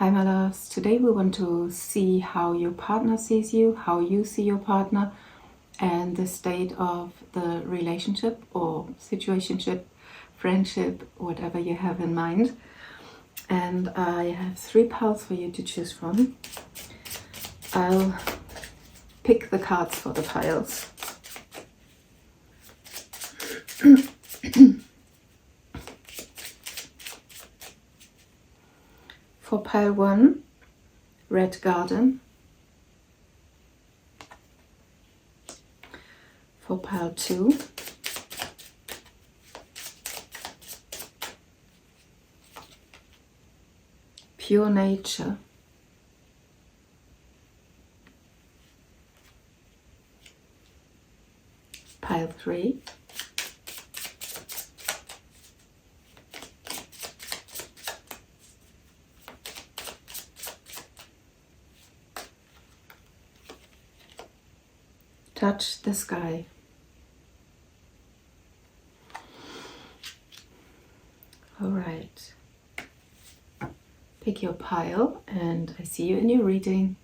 Hi my loves, today we want to see how your partner sees you, how you see your partner, and the state of the relationship or situationship, friendship, whatever you have in mind. And I have 3 piles for you to choose from. I'll pick the cards for the piles. For pile 1, Red Garden. For pile 2, Pure Nature. Pile 3, Touch the Sky. All right. Pick your pile and I see you in your reading.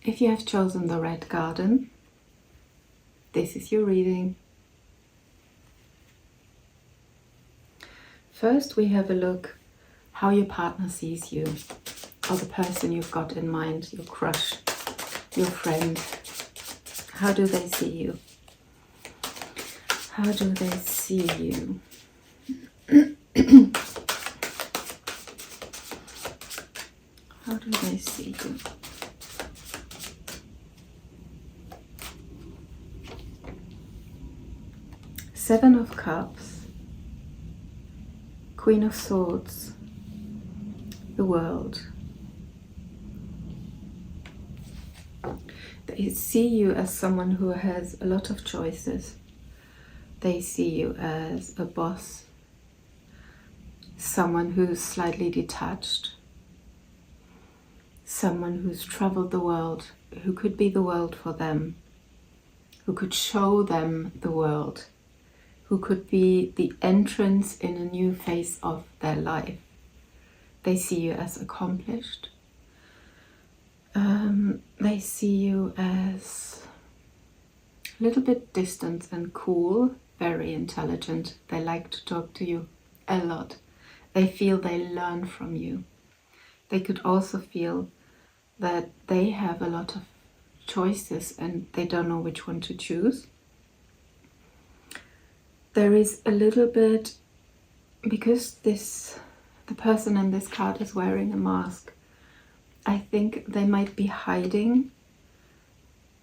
If you have chosen the Red Garden, this is your reading. First, we have a look how your partner sees you, or the person you've got in mind, your crush, your friend. How do they see you? How do they see you? How do they see you? Seven of Cups, Queen of Swords, the World. They see you as someone who has a lot of choices. They see you as a boss, someone who's slightly detached, someone who's traveled the world, who could be the world for them, who could show them the world, who could be the entrance in a new phase of their life. They see you as accomplished. They see you as a little bit distant and cool, very intelligent. They like to talk to you a lot. They feel they learn from you. They could also feel that they have a lot of choices and they don't know which one to choose. There is a little bit, because the person in this card is wearing a mask, I think they might be hiding.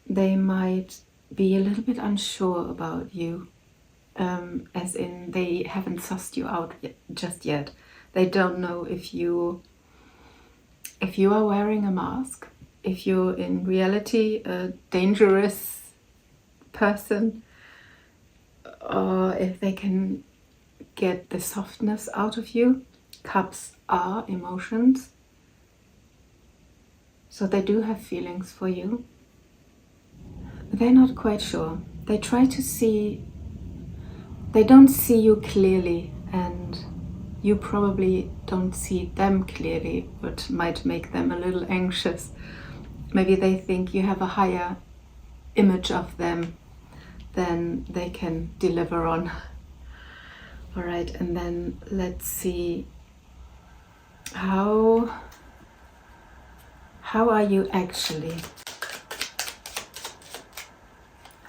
They might be a little bit unsure about you, as in they haven't sussed you out just yet. They don't know if you are wearing a mask, if you're in reality a dangerous person, or if they can get the softness out of you. Cups are emotions, so they do have feelings for you. They're not quite sure. They try to see, they don't see you clearly, and you probably don't see them clearly, which might make them a little anxious. Maybe they think you have a higher image of them than they can deliver on. All right, and then let's see how are you actually?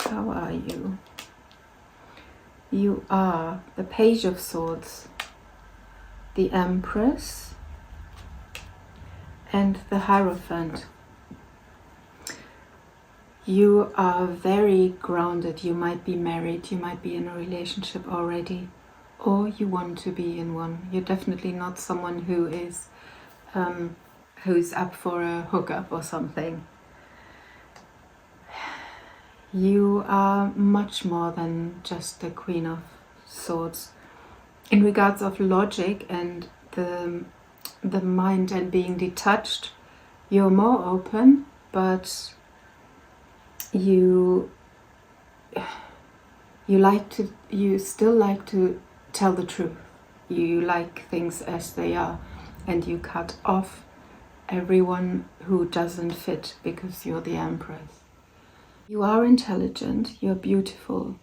How are you? You are the Page of Swords, the Empress, and the Hierophant. You are very grounded. You might be married, you might be in a relationship already, or you want to be in one. You're definitely not someone who is who's up for a hookup or something. You are much more than just the Queen of Swords. In regards of logic and the mind and being detached, you're more open, but you still like to tell the truth. You like things as they are, and you cut off everyone who doesn't fit because you're the Empress. You are intelligent, you're beautiful,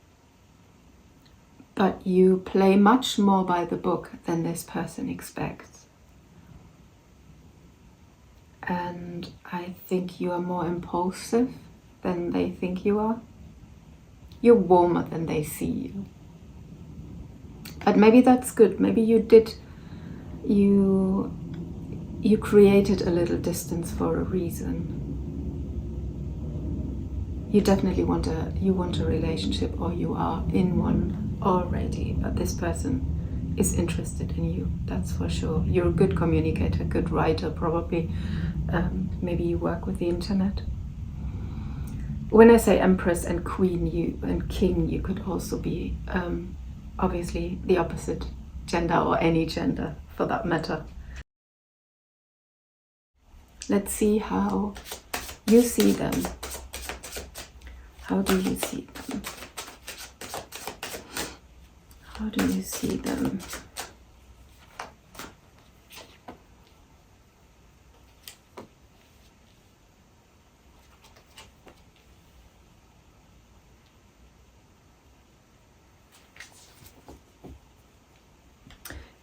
but you play much more by the book than this person expects. And I think you are more impulsive than they think you are. You're warmer than they see you. But maybe that's good. Maybe you created a little distance for a reason. You definitely want a relationship, or you are in one already, but this person is interested in you, that's for sure. You're a good communicator, good writer, probably. Maybe you work with the internet. When I say Empress and Queen and King, you could also be obviously the opposite gender, or any gender for that matter. Let's see how you see them. How do you see them? How do you see them?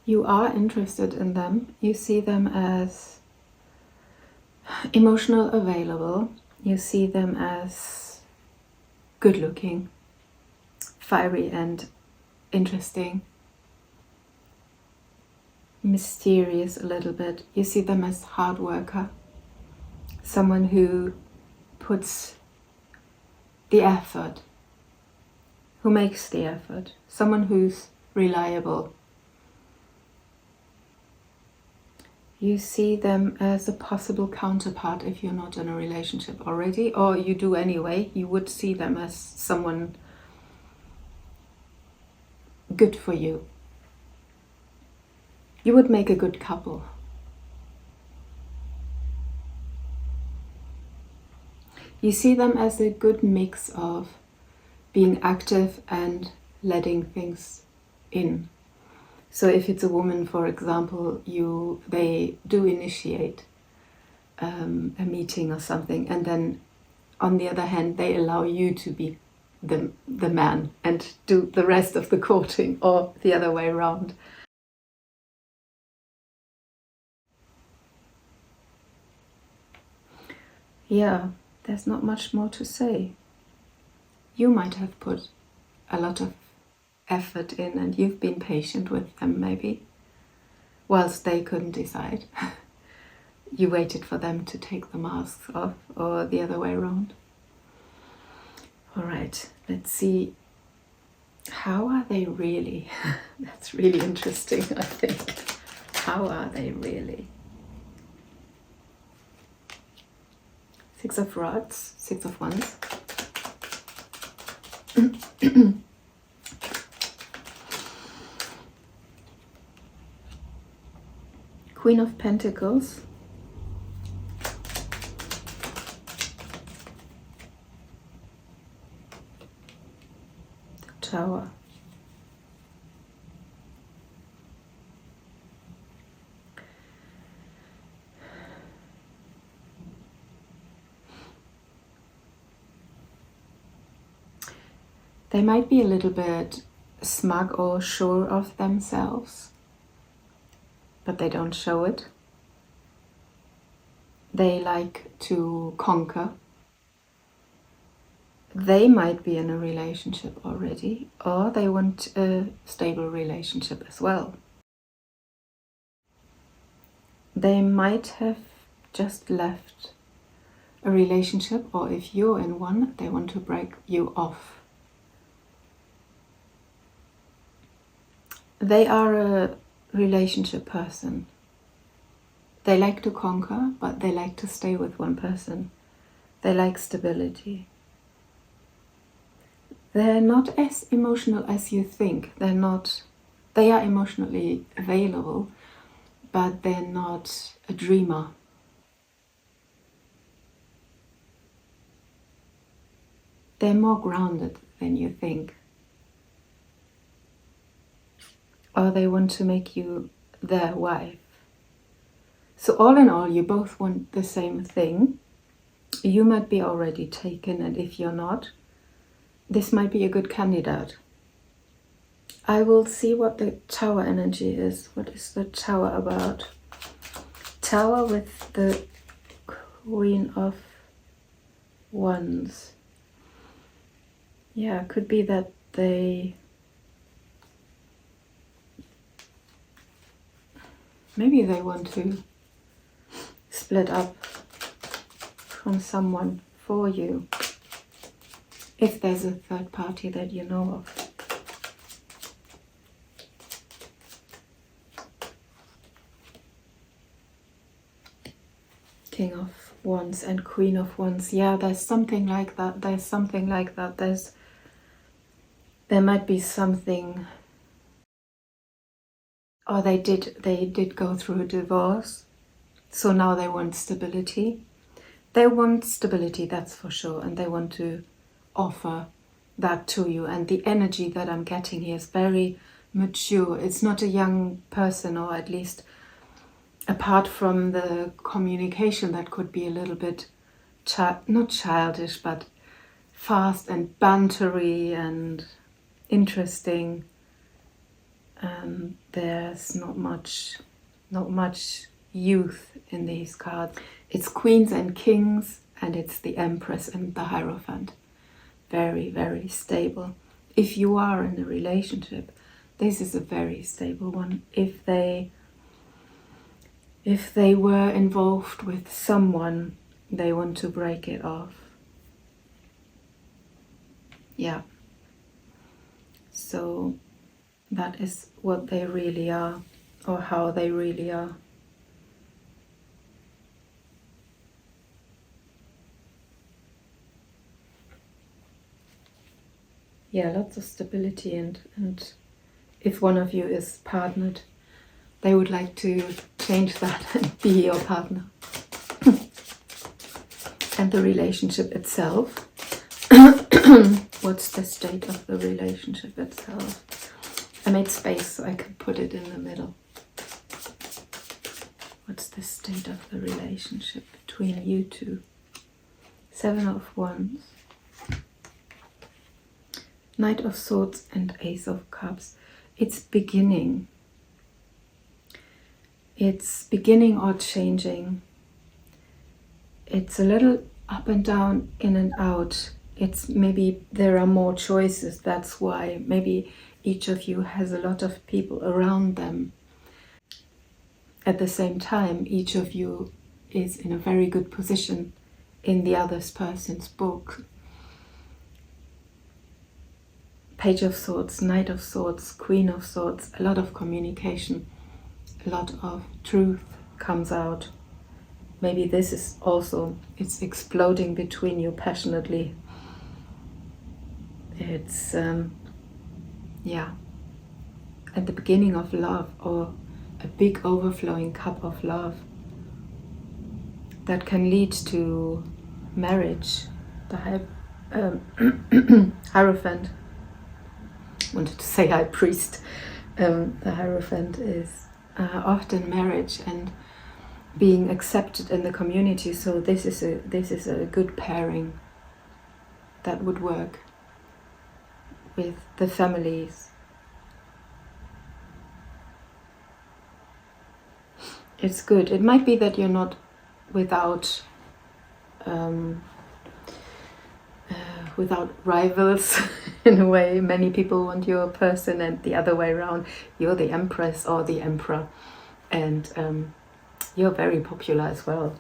You are interested in them. You see them as emotional, available. You see them as good looking, fiery and interesting, mysterious a little bit. You see them as hard worker, someone who puts the effort, who makes the effort, someone who's reliable. You see them as a possible counterpart if you're not in a relationship already, or you do anyway. You would see them as someone good for you. You would make a good couple. You see them as a good mix of being active and letting things in. So if it's a woman, for example, they do initiate a meeting or something, and then on the other hand, they allow you to be the man and do the rest of the courting, or the other way around. Yeah, there's not much more to say. You might have put a lot of effort in, and you've been patient with them maybe, whilst they couldn't decide. You waited for them to take the masks off, or the other way around. All right, let's see. How are they really? That's really interesting, I think. How are they really? Six of Rods, Six of Wands. Queen of Pentacles. The Tower. They might be a little bit smug or sure of themselves, but they don't show it. They like to conquer. They might be in a relationship already, or they want a stable relationship as well. They might have just left a relationship, or if you're in one, they want to break you off. They are a relationship person. They like to conquer, but they like to stay with one person. They like stability. They're not as emotional as you think. They are emotionally available, but they're not a dreamer. They're more grounded than you think. or they want to make you their wife. So all in all, you both want the same thing. You might be already taken, and if you're not, this might be a good candidate. I will see what the Tower energy is. What is the Tower about? Tower with the Queen of Wands. Yeah, could be that maybe they want to split up from someone for you, if there's a third party that you know of. King of Wands and Queen of Wands. Yeah, there's something like that. There's something like that. There might be something, or they did go through a divorce, so now they want stability. They want stability, that's for sure, and they want to offer that to you. And the energy that I'm getting here is very mature. It's not a young person, or at least apart from the communication that could be a little bit not childish, but fast and bantery and interesting. There's not much youth in these cards. It's Queens and Kings, and it's the Empress and the Hierophant. Very, very stable. If you are in a relationship, this is a very stable one. If they were involved with someone, they want to break it off. Yeah. So that is what they really are, or how they really are. Yeah, lots of stability, and if one of you is partnered, they would like to change that and be your partner. And the relationship itself. What's the state of the relationship itself? I made space so I can put it in the middle. What's the state of the relationship between you two? 7 of Wands. Knight of Swords and Ace of Cups. It's beginning. It's beginning or changing. It's a little up and down, in and out. It's maybe there are more choices. That's why maybe each of you has a lot of people around them. At the same time, each of you is in a very good position in the other person's book. Page of Swords, Knight of Swords, Queen of Swords, a lot of communication, a lot of truth comes out. Maybe this is also, it's exploding between you passionately. It's, yeah, at the beginning of love, or a big overflowing cup of love that can lead to marriage. The Hierophant, wanted to say high priest. The Hierophant is often marriage and being accepted in the community. So this is a good pairing that would work with the families. It's good. It might be that you're not without rivals in a way. Many people want your person, and the other way around, you're the Empress or the Emperor, and you're very popular as well.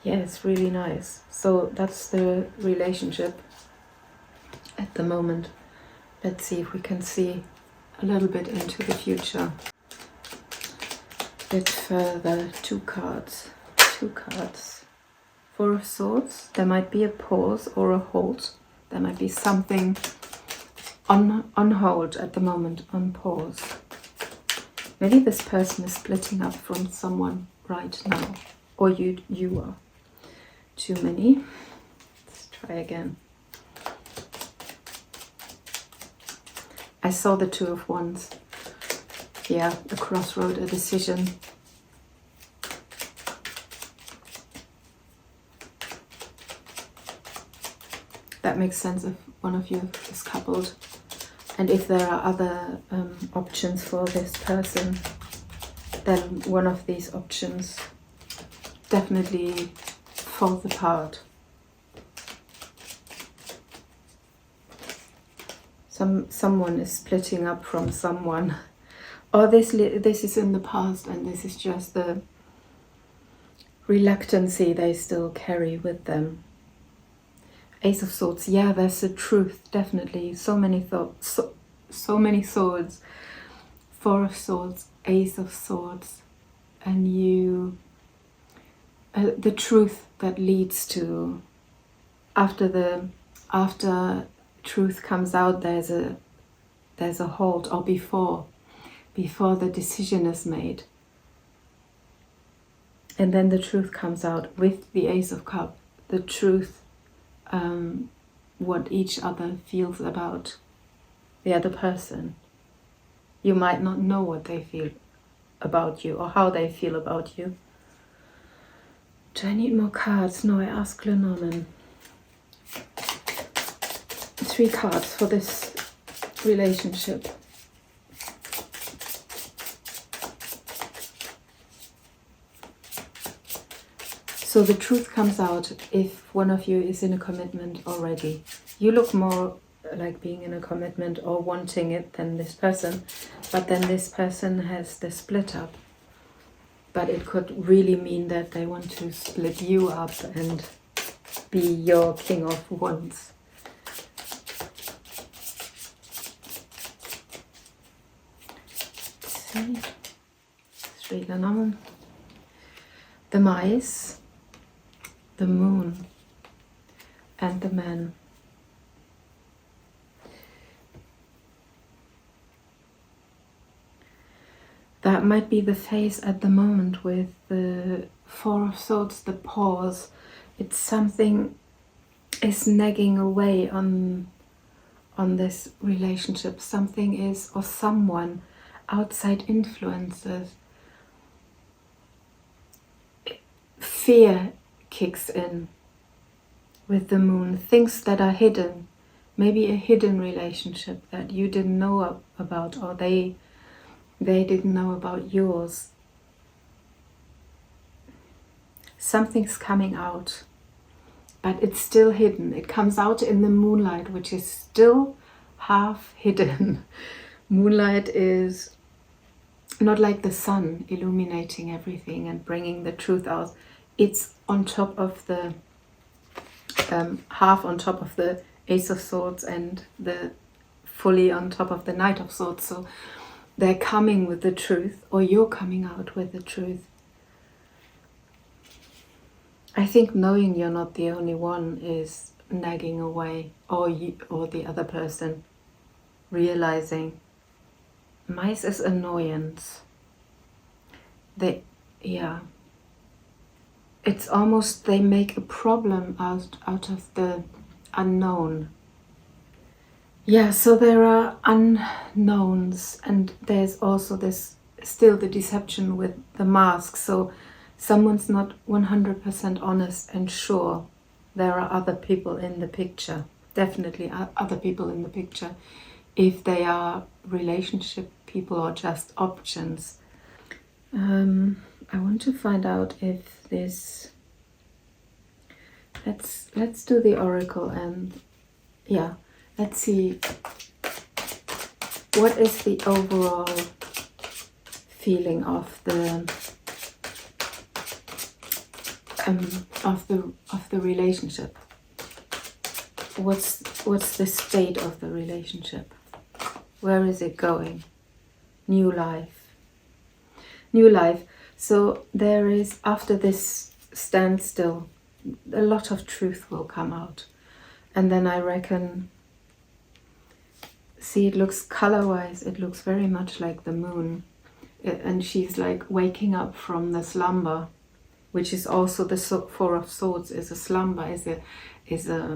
Yeah, it's really nice. So that's the relationship at the moment. Let's see if we can see a little bit into the future. A bit further, 2 cards. 2 cards. 4 of Swords. There might be a pause or a halt. There might be something on hold at the moment, on pause. Maybe this person is splitting up from someone right now, or you are. Too many. Let's try again. I saw the Two of Wands. Yeah, a crossroad, a decision. That makes sense if one of you is coupled. And if there are other options for this person, then one of these options definitely falls apart. Someone is splitting up from someone. Or this is in the past, and this is just the reluctancy they still carry with them. Ace of Swords, yeah, there's the truth, definitely. So many thoughts, so many swords. Four of Swords, Ace of Swords, and you, the truth that leads to, after truth comes out, there's a halt, or before the decision is made. And then the truth comes out with the Ace of Cups, the truth, what each other feels about the other person. You might not know what they feel about you or how they feel about you. Do I need more cards? No, I asked Lenormand. 3 cards for this relationship. So the truth comes out if one of you is in a commitment already. You look more like being in a commitment or wanting it than this person, but then this person has the split up. But it could really mean that they want to split you up and be your King of Wands. Let's see. 3 Lenormand. The Mice, the Moon, and the Man. That might be the phase at the moment with the Four of Swords, the pause. It's something is nagging away on this relationship. Something is, or someone, outside influences. Fear kicks in with the Moon. Things that are hidden. Maybe a hidden relationship that you didn't know about, or they didn't know about yours. Something's coming out, but it's still hidden. It comes out in the moonlight, which is still half hidden. Moonlight is not like the sun illuminating everything and bringing the truth out. It's on top of the half on top of the Ace of Swords and the fully on top of the Knight of Swords. So they're coming with the truth, or you're coming out with the truth. I think knowing you're not the only one is nagging away, or you, or the other person realizing. Mice is annoyance. It's almost they make a problem out of the unknown. Yeah, so there are unknowns, and there's also this still the deception with the mask. So someone's not 100% honest and sure. There are other people in the picture, definitely other people in the picture, if they are relationship people or just options. I want to find out if this. Let's do the oracle, and yeah. Let's see, what is the overall feeling of the relationship? What's the state of the relationship? Where is it going? New life. New life. So there is, after this standstill, a lot of truth will come out. And then I reckon, see, it looks color-wise, it looks very much like the moon. And she's like waking up from the slumber, which is also the Four of Swords is a slumber, is the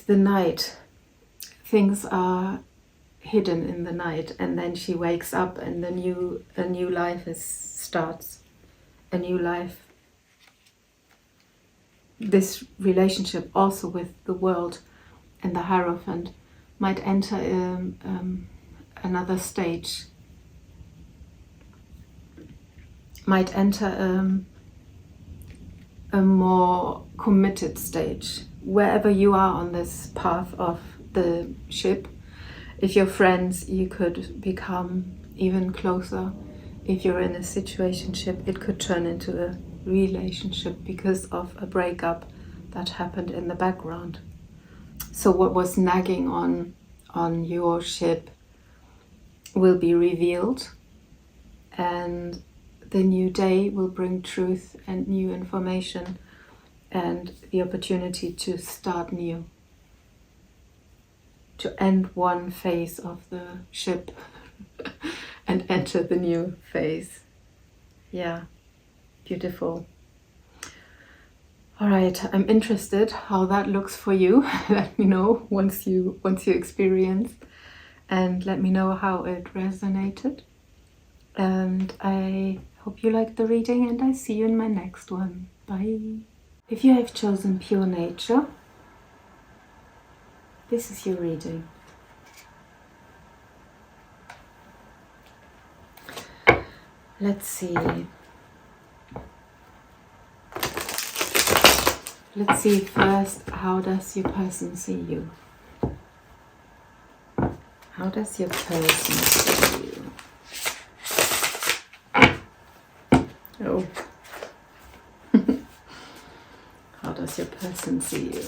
night. things are hidden in the night, and then she wakes up and a new life starts, a new life. This relationship also with the world and the Hierophant might enter another stage, might enter a more committed stage. Wherever you are on this path of the ship, if you're friends, you could become even closer. If you're in a situationship, it could turn into a relationship because of a breakup that happened in the background. So what was nagging on your ship will be revealed, and the new day will bring truth and new information and the opportunity to start new, to end one phase of the ship and enter the new phase. Yeah, beautiful. All right, I'm interested how that looks for you. Let me know once you experience, and let me know how it resonated. And I hope you liked the reading, and I see you in my next one. Bye. If you have chosen pure nature, this is your reading. Let's see. Let's see first, how does your person see you? How does your person see you? Oh. How does your person see you?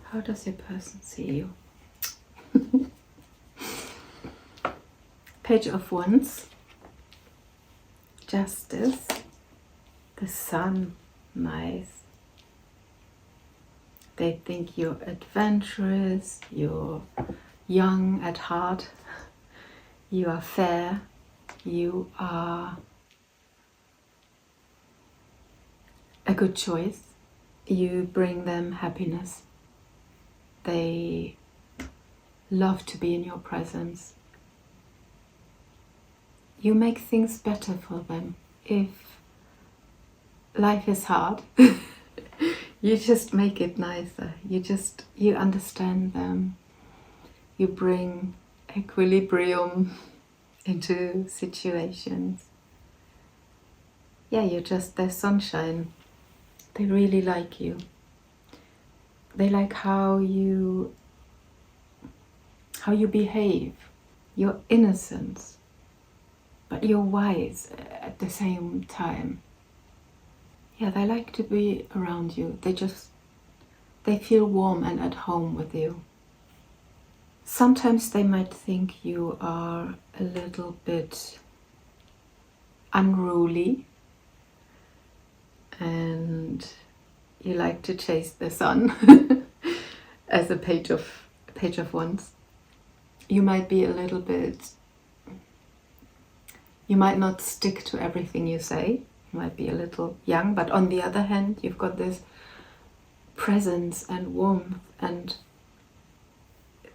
How does your person see you? Page of Wands, Justice, the Sun, nice. They think you're adventurous, you're young at heart, you are fair, you are a good choice, you bring them happiness. They love to be in your presence. You make things better for them. If life is hard, you just make it nicer. You understand them. You bring equilibrium into situations. Yeah, you're just their sunshine. They really like you. They like how you behave, your innocence, but you're wise at the same time. Yeah, they like to be around you. They feel warm and at home with you. Sometimes they might think you are a little bit unruly and you like to chase the sun as a page of Wands. You might be a little bit, you might not stick to everything you say. You might be a little young, but on the other hand, you've got this presence and warmth, and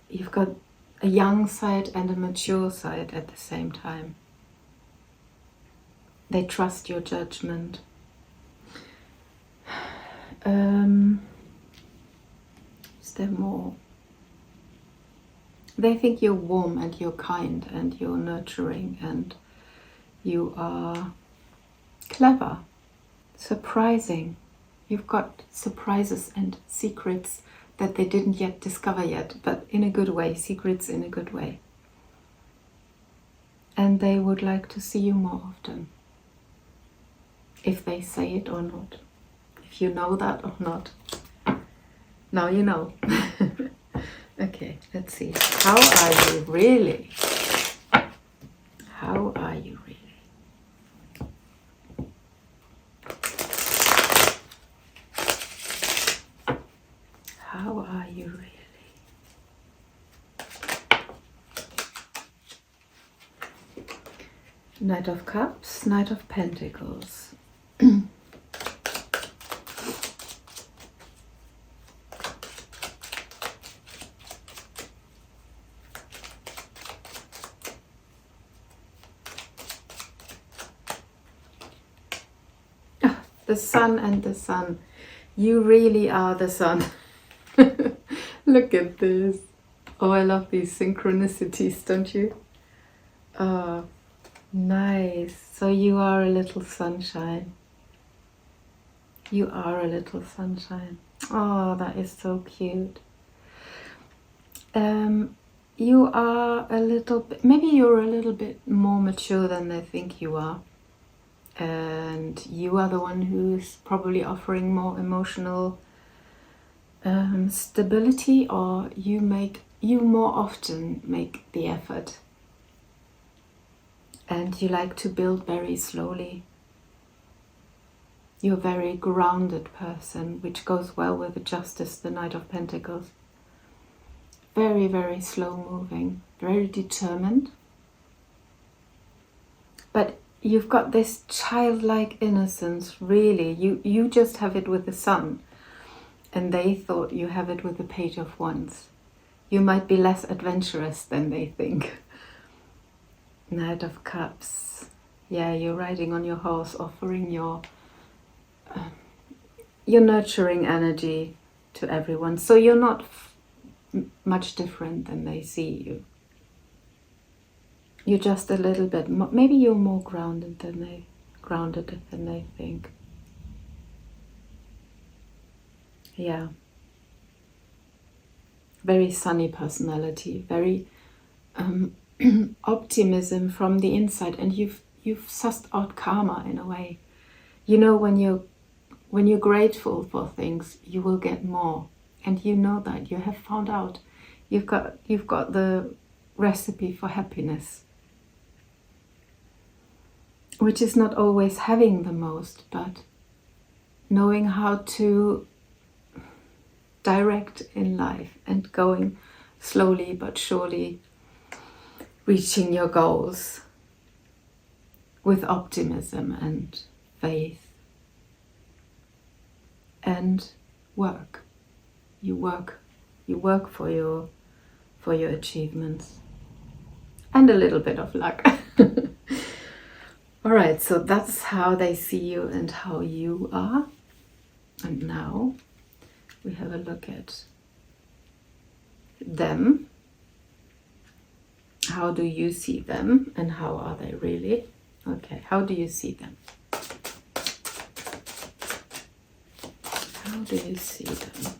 you've got a young side and a mature side at the same time. They trust your judgment. Is there more? They think you're warm and you're kind and you're nurturing and you are clever, surprising. You've got surprises and secrets that they didn't yet discover yet, but in a good way, secrets in a good way. And they would like to see you more often, if they say it or not. If you know that or not. Now you know. Okay, let's see. How are you really? How are you really? How are you really? Knight of Cups, Knight of Pentacles. The Sun and the Sun. You really are the Sun. Look at this. Oh, I love these synchronicities, don't you? Oh, nice. So you are a little sunshine. You are a little sunshine. Oh, that is so cute. You are a little bit, maybe you're a little bit more mature than they think you are. And you are the one who's probably offering more emotional stability, or you more often make the effort, and you like to build very slowly. You're a very grounded person, which goes well with the Justice, the Knight of Pentacles. Very, very slow moving, very determined, but you've got this childlike innocence, really. You just have it with the Sun, and they thought you have it with the Page of Wands. You might be less adventurous than they think. Knight of Cups. Yeah, you're riding on your horse, offering your nurturing energy to everyone. So you're not much different than they see you. You're just a little bit more, maybe you're more grounded than they think. Yeah. Very sunny personality, very optimism from the inside, and you've sussed out karma in a way. You know, when you're grateful for things, you will get more, and you know that. You have found out. You've got the recipe for happiness, which is not always having the most, but knowing how to direct in life and going slowly but surely, reaching your goals with optimism and faith and work. You work for your achievements, and a little bit of luck. All right, so that's how they see you and how you are. And now we have a look at them. How do you see them, and how are they really? Okay, how do you see them? How do you see them?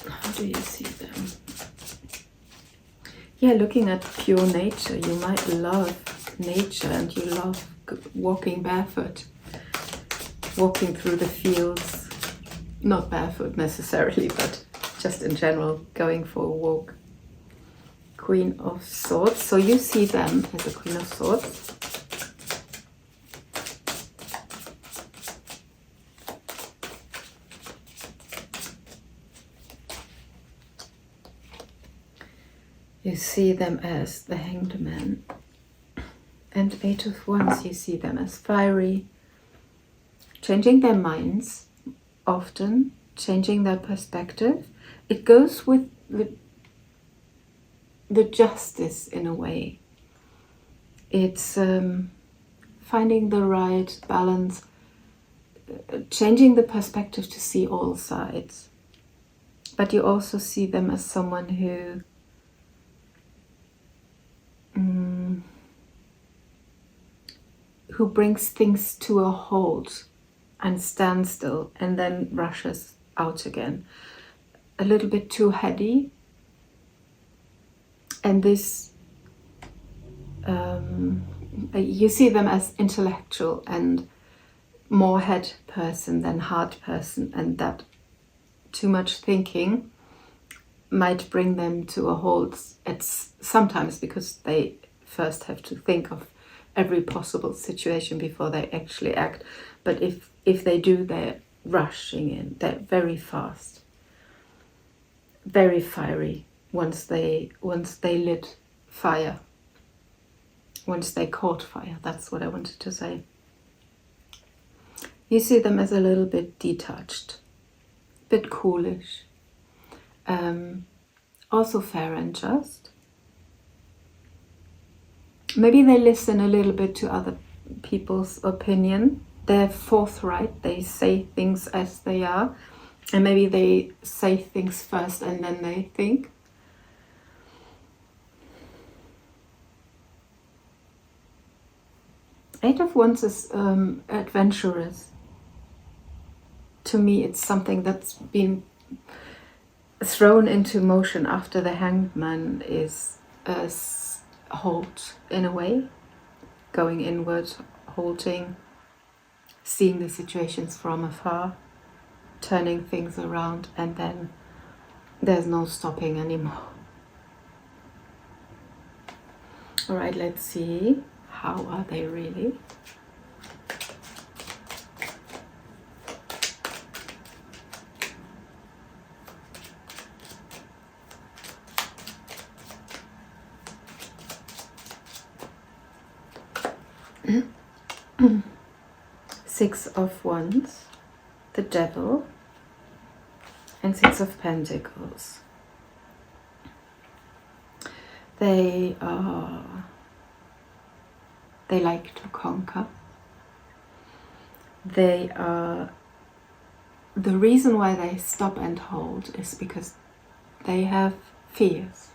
How do you see them? Yeah, looking at pure nature, you might love nature, and you love walking barefoot, walking through the fields, not barefoot necessarily, but just in general, going for a walk. Queen of Swords, so you see them as a Queen of Swords. You see them as the Hanged Man. And Eight of Wands, you see them as fiery, changing their minds often, changing their perspective. It goes with the justice in a way. It's finding the right balance, changing the perspective to see all sides. But you also see them as someone who brings things to a halt and stands still and then rushes out again. A little bit too heady. And this, you see them as intellectual and more head person than heart person, and that too much thinking might bring them to a halt. It's sometimes because they first have to think of every possible situation before they actually act. But if they do, they're rushing in. They're very fast, very fiery. Once they lit fire. Once they caught fire, that's what I wanted to say. You see them as a little bit detached, a bit coolish, also fair and just. Maybe they listen a little bit to other people's opinion. They're forthright, they say things as they are, and maybe they say things first and then they think. Eight of Wands is adventurous. To me, it's something that's been thrown into motion after the Hanged Man is a halt in a way, going inward, halting, seeing the situations from afar, turning things around, and then there's no stopping anymore. All right, let's see. How are they really? Six of Wands, the Devil, and Six of Pentacles. They like to conquer. They are, the reason why they stop and hold is because they have fears.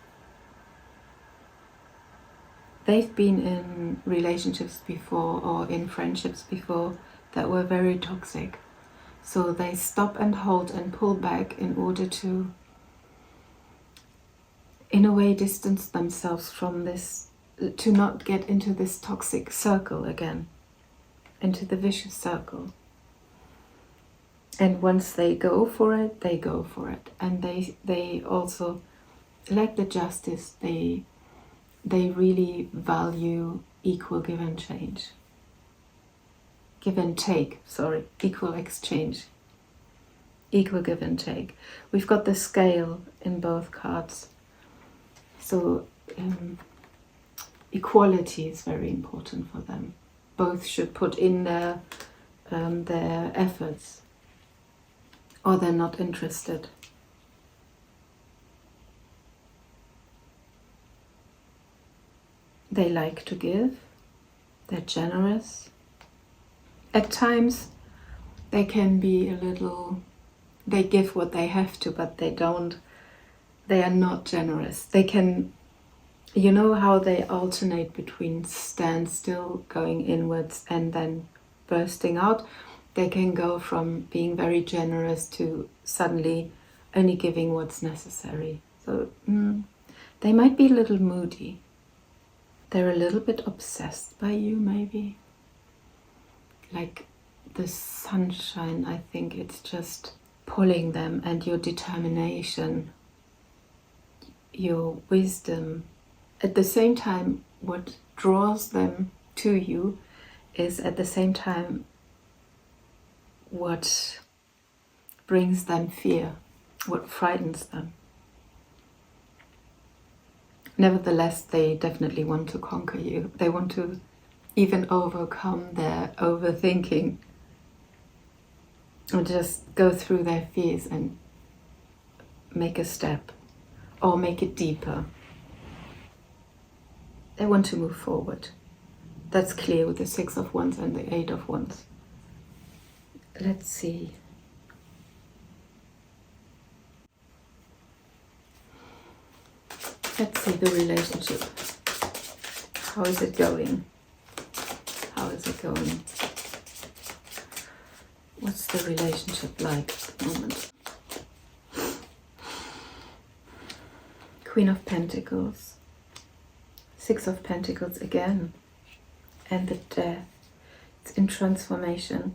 They've been in relationships before or in friendships before that were very toxic. So they stop and hold and pull back in order to, in a way, distance themselves from this, to not get into this toxic circle again, into the vicious circle. And once they go for it, they go for it. And they also, like the Justice, they really value equal give and change. Give and take, sorry, equal exchange. Equal give and take. We've got the scale in both cards. So equality is very important for them. Both should put in their efforts, or they're not interested. They like to give. They're generous. At times, they can be a little, they give what they have to, but they are not generous. They can, you know how they alternate between standstill, going inwards, and then bursting out? They can go from being very generous to suddenly only giving what's necessary. So they might be a little moody. They're a little bit obsessed by you, maybe. Like the sunshine, I think it's just pulling them, and your determination, your wisdom. At the same time, what draws them to you is at the same time what brings them fear, what frightens them. Nevertheless, they definitely want to conquer you. They want to even overcome their overthinking and just go through their fears and make a step or make it deeper. They want to move forward. That's clear with the Six of Wands and the Eight of Wands. Let's see. Let's see the relationship. How is it going? How is it going? What's the relationship like at the moment? Queen of Pentacles. Six of Pentacles again. And the Death. It's in transformation.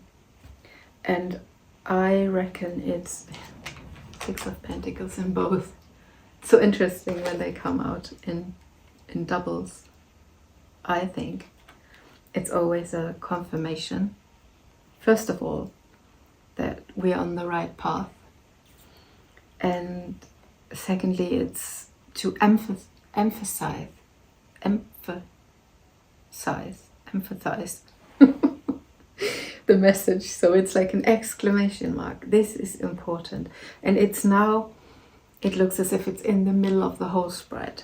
And I reckon it's Six of Pentacles in both. It's so interesting when they come out in doubles. I think it's always a confirmation, first of all, that we're on the right path. And secondly, it's to emphasize emphasize the message. So it's like an exclamation mark. This is important. And it's now, it looks as if it's in the middle of the whole spread.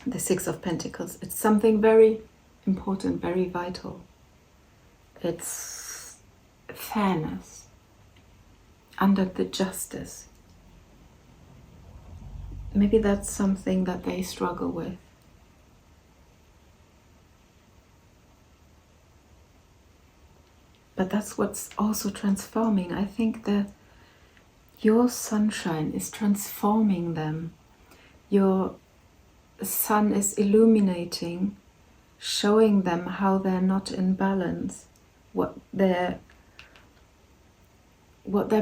The Six of Pentacles. It's something very important, very vital. It's fairness under the justice. Maybe that's something that they struggle with. But that's what's also transforming. I think that your sunshine is transforming them. Your sun is illuminating, showing them how they're not in balance, what their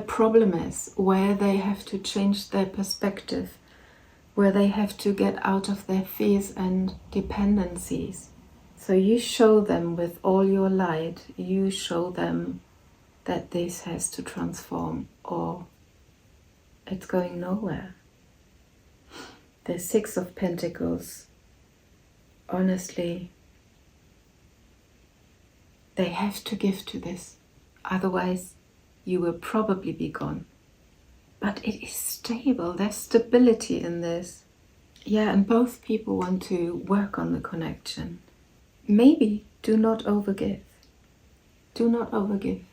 problem is, where they have to change their perspective, where they have to get out of their fears and dependencies. So you show them with all your light, you show them that this has to transform or it's going nowhere. The Six of Pentacles, honestly, they have to give to this. Otherwise, you will probably be gone. But it is stable. There's stability in this. Yeah, and both people want to work on the connection. Maybe do not overgive. Do not overgive.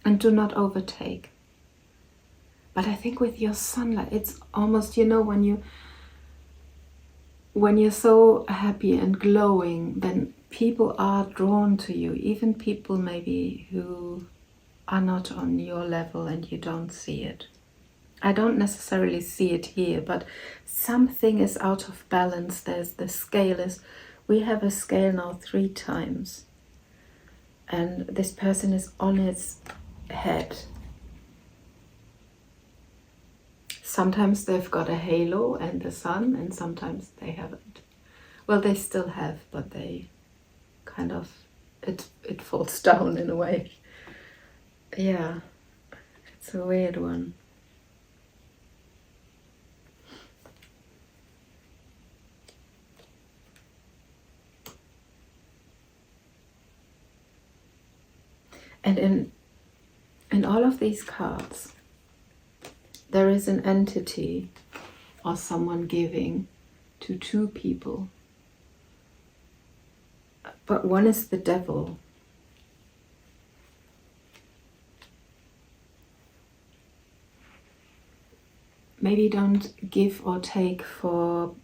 And do not overtake. But I think with your sunlight, it's almost, you know, when you're so happy and glowing, then people are drawn to you. Even people maybe who are not on your level and you don't see it. I don't necessarily see it here, but something is out of balance. There's the scale is, we have a scale now 3 times. And this person is on its head. Sometimes they've got a halo and the sun, and sometimes they haven't. Well, they still have, but they kind of, it falls down in a way. Yeah, it's a weird one. And in all of these cards, there is an entity or someone giving to 2 people. But one is the devil. Maybe don't give or take for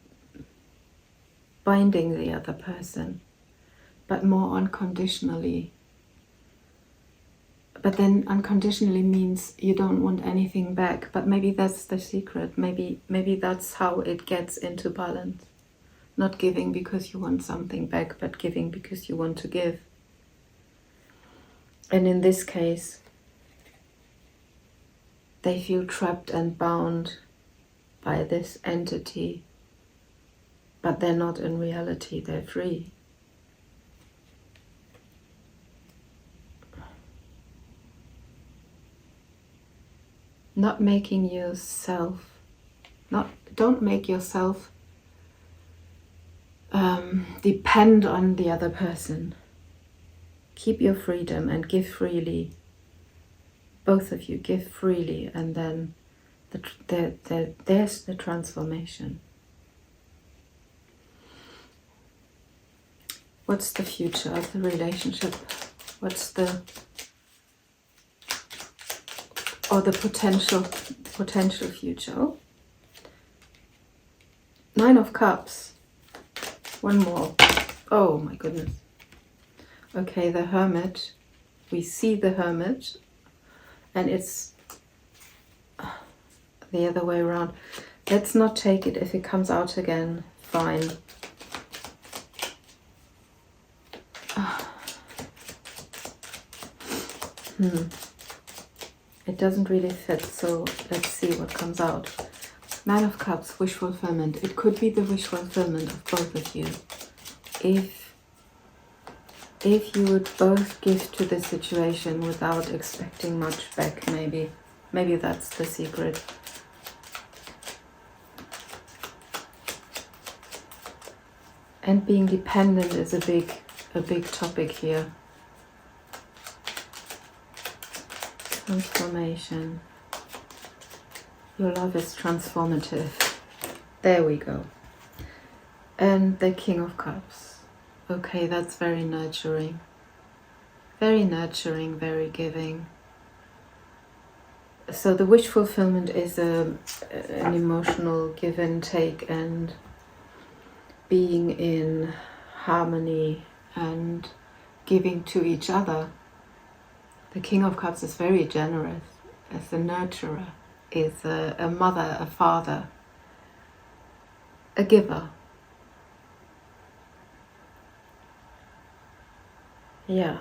binding the other person, but more unconditionally. But then unconditionally means you don't want anything back. But maybe that's the secret. Maybe that's how it gets into balance. Not giving because you want something back, but giving because you want to give. And in this case, they feel trapped and bound by this entity. But they're not in reality, they're free. Not making yourself, don't make yourself depend on the other person. Keep your freedom and give freely. Both of you give freely, and then there's the transformation. What's the future of the relationship? What's the potential future? Oh. 9 of Cups. One more. Oh my goodness. Okay, the Hermit. We see the Hermit, and it's the other way around. Let's not take it. If it comes out again, fine. It doesn't really fit, so let's see what comes out. 9 of Cups, wish fulfillment. It could be the wish fulfillment of both of you. If you would both give to the situation without expecting much back, maybe that's the secret. And being dependent is a big topic here. Transformation. Your love is transformative. There we go. And the King of Cups. Okay, that's very nurturing. Very nurturing, very giving. So the wish fulfillment is an emotional give and take and being in harmony and giving to each other. The King of Cups is very generous as a nurturer, is a mother, a father, a giver. Yeah.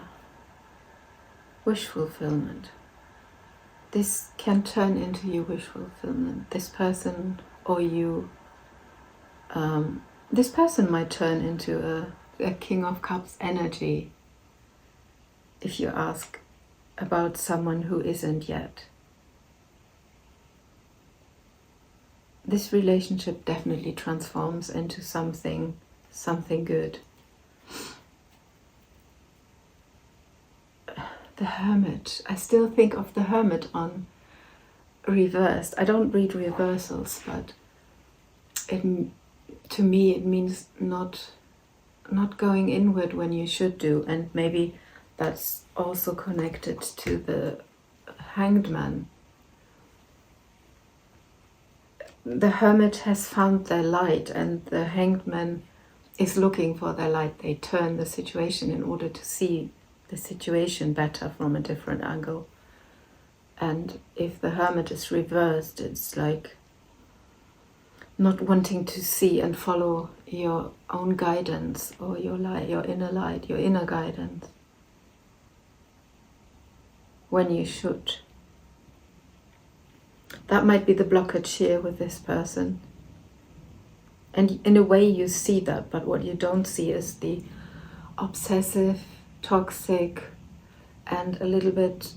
Wish fulfillment. This can turn into your wish fulfillment. This person or you, this person might turn into a King of Cups energy if you ask about someone who isn't yet. This relationship definitely transforms into something good. The Hermit. I still think of the Hermit on reversed. I don't read reversals, but to me it means not going inward when you should do, and maybe that's also connected to the Hanged Man. The Hermit has found their light, and the Hanged Man is looking for their light. They turn the situation in order to see the situation better from a different angle. And if the Hermit is reversed, it's like not wanting to see and follow your own guidance or your light, your inner light, your inner guidance when you should. That might be the blockage here with this person. And in a way you see that, but what you don't see is the obsessive, toxic, and a little bit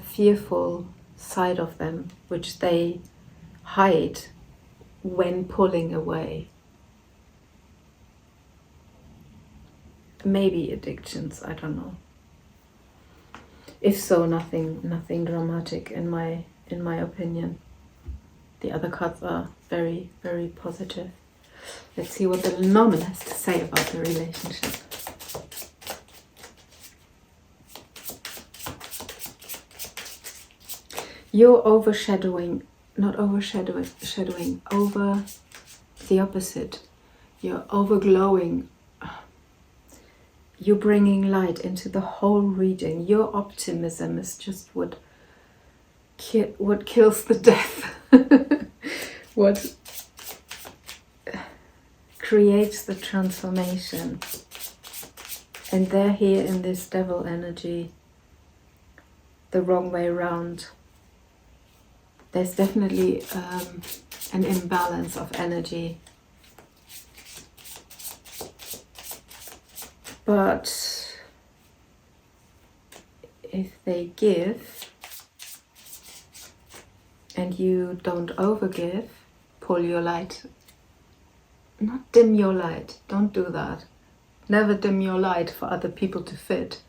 fearful side of them, which they hide when pulling away. Maybe addictions, I don't know. If so, nothing dramatic in my opinion. The other cards are very, very positive. Let's see what the Lenormand has to say about the relationship. You're overshadowing, not overshadowing, over the opposite. You're overglowing. You're bringing light into the whole reading. Your optimism is just what kills the death. What creates the transformation. And they're here in this devil energy, the wrong way around. There's definitely an imbalance of energy. But if they give and you don't overgive, pull your light. Not dim your light. Don't do that. Never dim your light for other people to fit.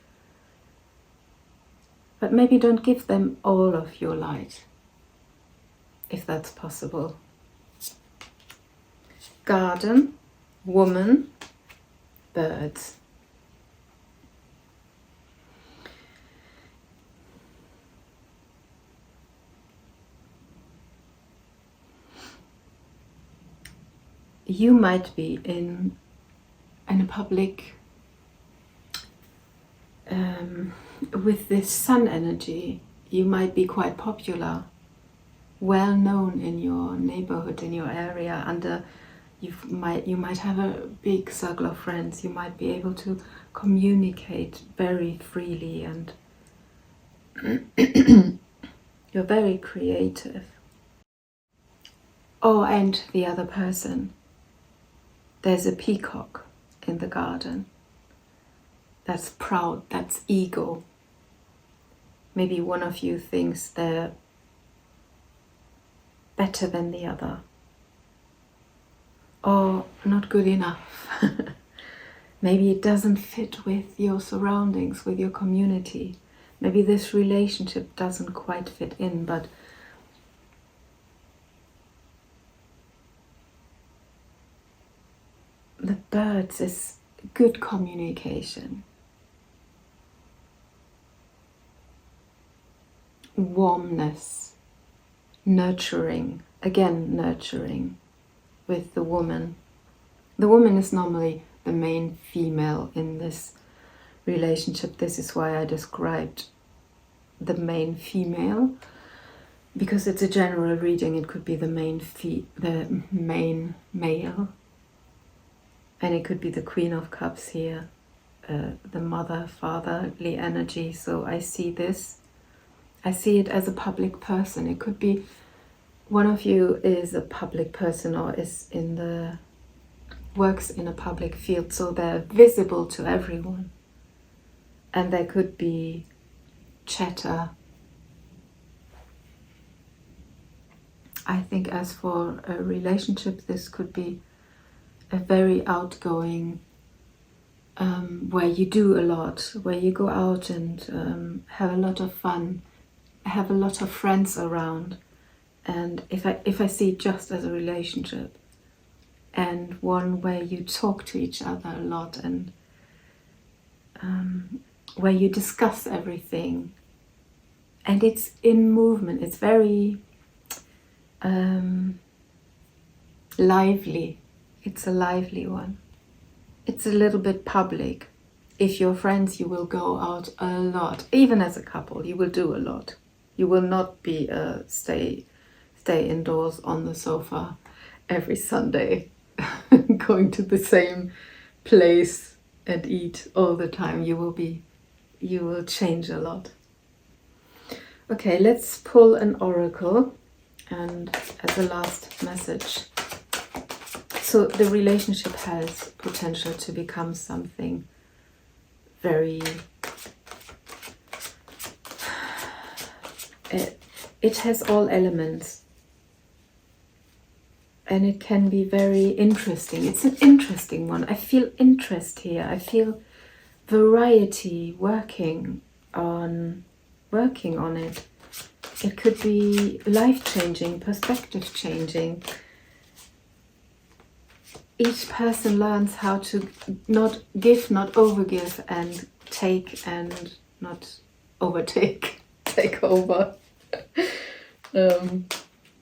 But maybe don't give them all of your light, if that's possible. Garden, woman, birds. You might be in a public with this sun energy. You might be quite popular, well known in your neighborhood, in your area. You might have a big circle of friends. You might be able to communicate very freely, and you're very creative. Oh, and the other person. There's a peacock in the garden. That's proud, that's ego. Maybe one of you thinks they're better than the other. Or not good enough. Maybe it doesn't fit with your surroundings, with your community. Maybe this relationship doesn't quite fit in, but the birds is good communication, warmness, nurturing, again nurturing with the woman. The woman is normally the main female in this relationship. This is why I described the main female, because it's a general reading. It could be the main male, and it could be the Queen of Cups here, the mother, fatherly energy. So I see this. I see it as a public person. It could be one of you is a public person or is works in a public field, so they're visible to everyone. And there could be chatter. I think as for a relationship, this could be a very outgoing, where you do a lot, where you go out and have a lot of fun, have a lot of friends around. And if I see it just as a relationship, and one where you talk to each other a lot, and where you discuss everything, and it's in movement, it's very lively. It's a lively one. It's a little bit public. If you're friends, you will go out a lot. Even as a couple, you will do a lot. You will not be stay indoors on the sofa every Sunday, going to the same place and eat all the time. You will change a lot. Okay, let's pull an oracle, and as a last message. So the relationship has potential to become something very... It has all elements. And it can be very interesting. It's an interesting one. I feel interest here. I feel variety working on it. It could be life-changing, perspective-changing. Each person learns how to not give, not overgive, and take and not overtake, take over.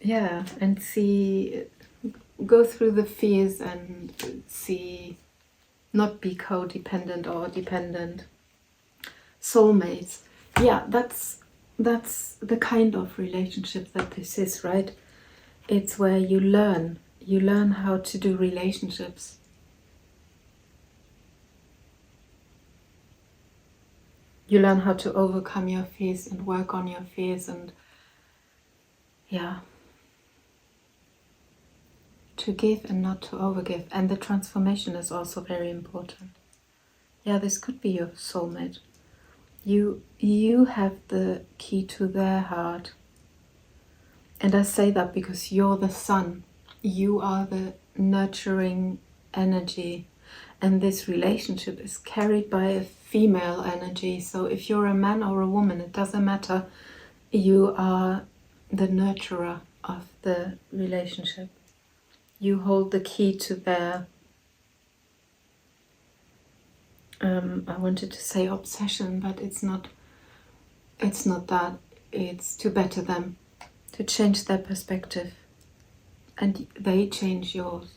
Yeah, and go through the fears and see, not be codependent or dependent. Soulmates. Yeah, that's the kind of relationship that this is, right? It's where you learn how to do relationships. You learn how to overcome your fears and work on your fears, and yeah, to give and not to overgive. And the transformation is also very important. Yeah, this could be your soulmate. You have the key to their heart. And I say that because you're the sun. You are the nurturing energy. And this relationship is carried by a female energy. So if you're a man or a woman, it doesn't matter. You are the nurturer of the relationship. You hold the key to their, I wanted to say obsession, but it's not that. It's to better them, to change their perspective, and they change yours.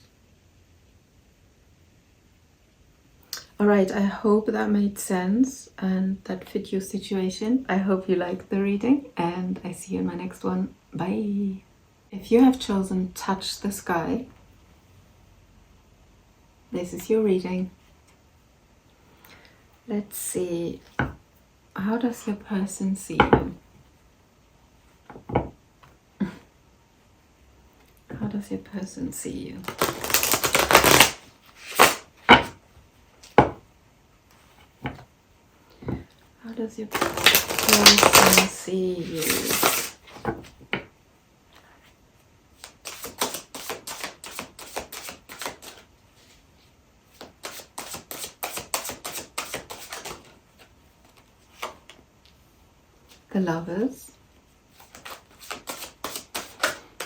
Alright, I hope that made sense and that fit your situation. I hope you liked the reading, and I see you in my next one. Bye! If you have chosen Touch the Sky, this is your reading. Let's see, how does your person see you? How does your person see you? How does your person see you? The Lovers.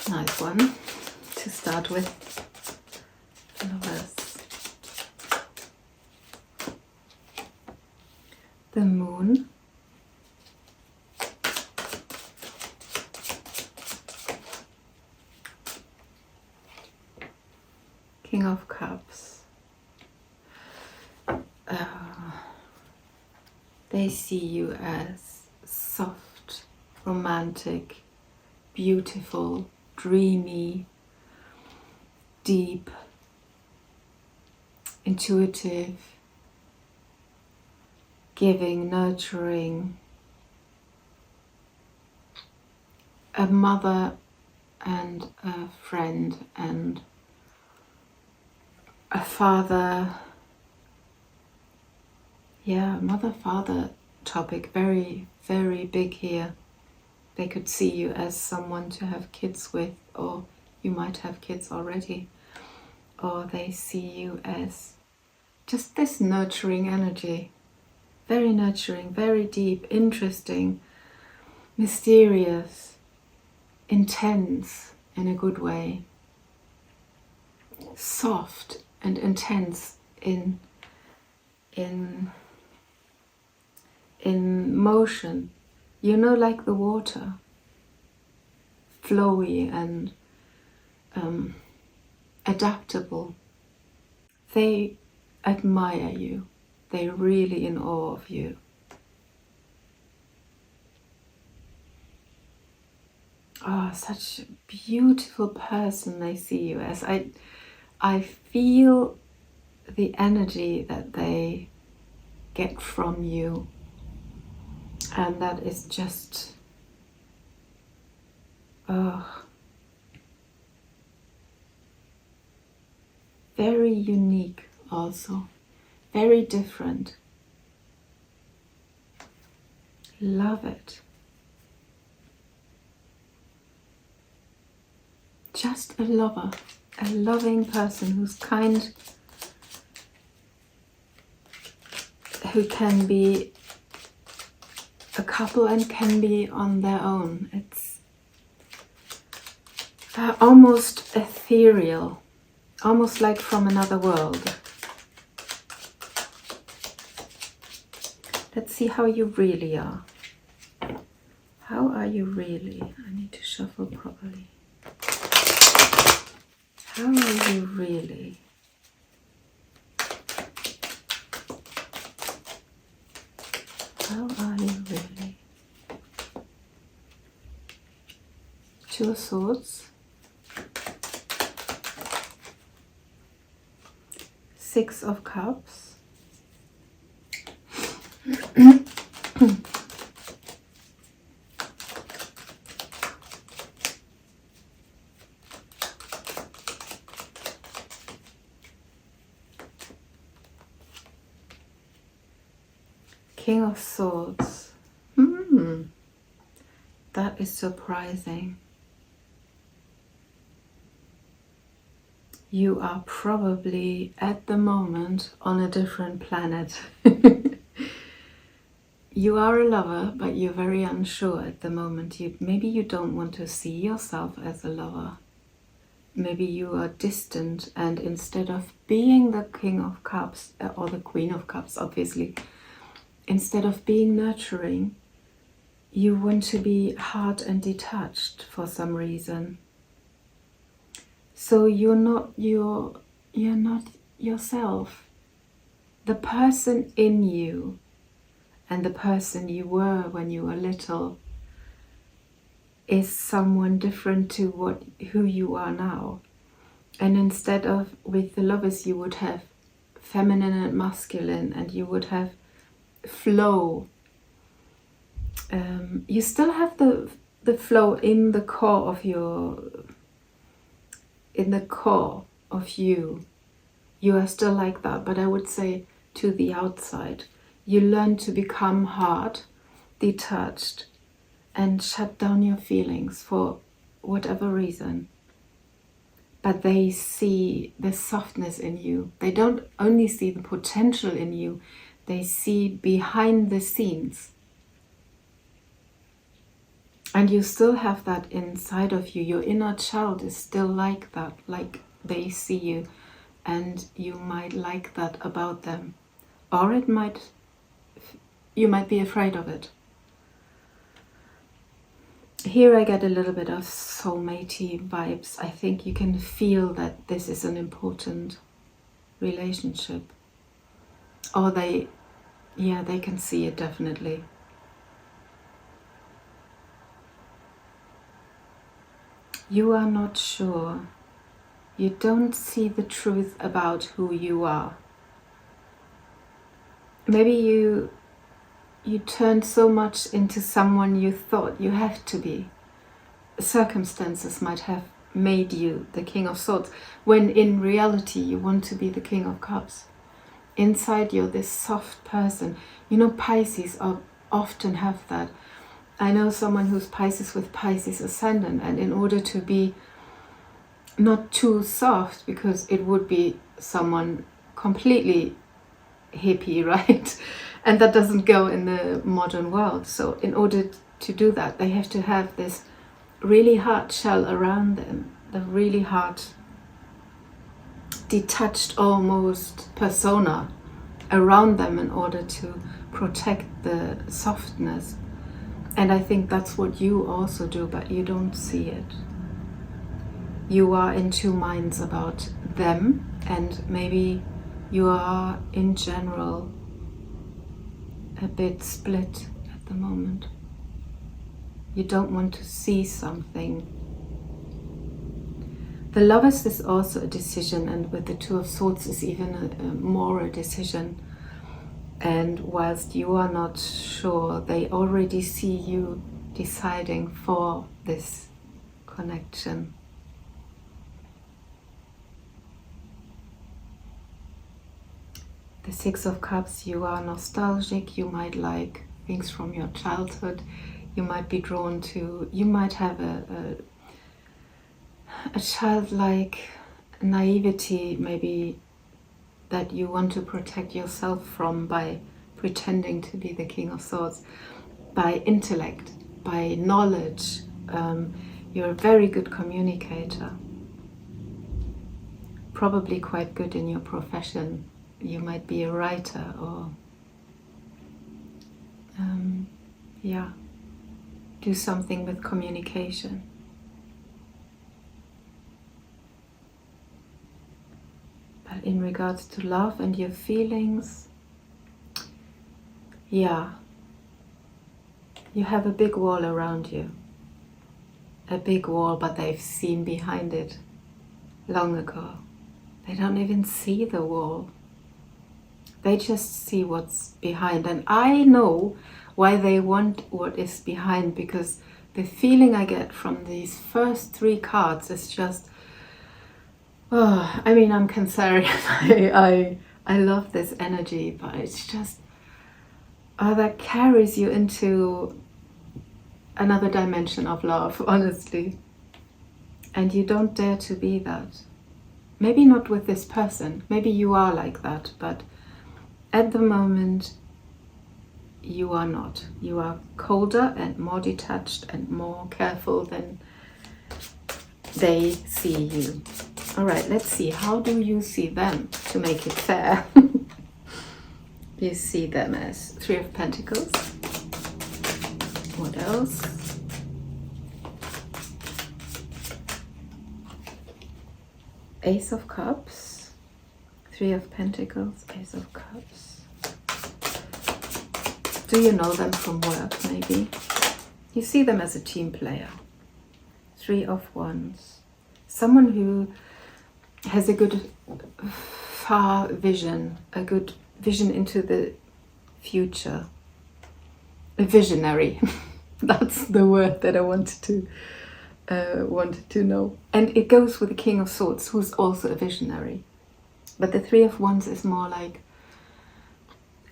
Nice one to start with. Lovers. The Moon. King of Cups. They see you as soft, romantic, beautiful, dreamy, deep, intuitive, giving, nurturing, a mother and a friend and a father. Yeah, mother-father topic, very, very big here. They could see you as someone to have kids with, or you might have kids already. Or they see you as just this nurturing energy. Very nurturing, very deep, interesting, mysterious, intense in a good way. Soft and intense in motion, you know, like the water, flowy and adaptable. They admire you. They're really in awe of you. Oh, such a beautiful person they see you as. I feel the energy that they get from you. And that is just, very unique also, very different. Love it. Just a lover, a loving person who's kind, who can be a couple and can be on their own. It's almost ethereal, almost like from another world. Let's see how you really are. How are you really? I need to shuffle properly. How are you really? How are you really? Two of Swords. Six of Cups. King of Swords. That is surprising. You are probably at the moment on a different planet. You are a lover, but you're very unsure at the moment. Maybe you don't want to see yourself as a lover. Maybe you are distant, and instead of being the King of Cups, or the Queen of Cups, obviously, instead of being nurturing, you want to be hard and detached for some reason. So you're not yourself. The person in you and the person you were when you were little is someone different to who you are now. And instead of, with the Lovers, you would have feminine and masculine, and you would have flow. You still have the flow in the core of you. You are still like that, but I would say to the outside, you learn to become hard, detached, and shut down your feelings for whatever reason. But they see the softness in you. They don't only see the potential in you, they see behind the scenes. And you still have that inside of you. Your inner child is still like that, like they see you, and you might like that about them. Or you might be afraid of it. Here I get a little bit of soulmate-y vibes. I think you can feel that this is an important relationship. Or they can see it definitely. You are not sure. You don't see the truth about who you are. Maybe you turned so much into someone you thought you have to be. Circumstances might have made you the King of Swords, when in reality you want to be the King of Cups. Inside you're this soft person. You know, Pisces often have that. I know someone who's Pisces with Pisces ascendant, and in order to be not too soft, because it would be someone completely hippie, right? And that doesn't go in the modern world. So in order to do that, they have to have this really hard shell around them, the really hard, detached almost persona around them in order to protect the softness. And I think that's what you also do, but you don't see it. You are in two minds about them, and maybe you are in general a bit split at the moment. You don't want to see something. The Lovers is also a decision, and with the Two of Swords is even more a decision. And whilst you are not sure, they already see you deciding for this connection. The Six of Cups, you are nostalgic, you might like things from your childhood, you might be drawn to, you might have a childlike naivety maybe that you want to protect yourself from by pretending to be the King of Swords, by intellect, by knowledge. You're a very good communicator, probably quite good in your profession. You might be a writer or do something with communication. But in regards to love and your feelings, you have a big wall around you. A big wall, but they've seen behind it long ago. They don't even see the wall. They just see what's behind. And I know why they want what is behind, because the feeling I get from these first three cards is just, I mean, I'm Cancerian. I love this energy, but it's just, that carries you into another dimension of love, honestly. And you don't dare to be that. Maybe not with this person. Maybe you are like that, but at the moment, you are not. You are colder and more detached and more careful than they see you. All right, let's see. How do you see them to make it fair? You see them as Three of Pentacles. What else? Ace of Cups. Three of Pentacles, Ace of Cups. Do you know them from work, maybe? You see them as a team player. Three of Wands. Someone who has a good far vision, a good vision into the future. A visionary. That's the word that I wanted to know. And it goes with the King of Swords, who's also a visionary. But the Three of Wands is more like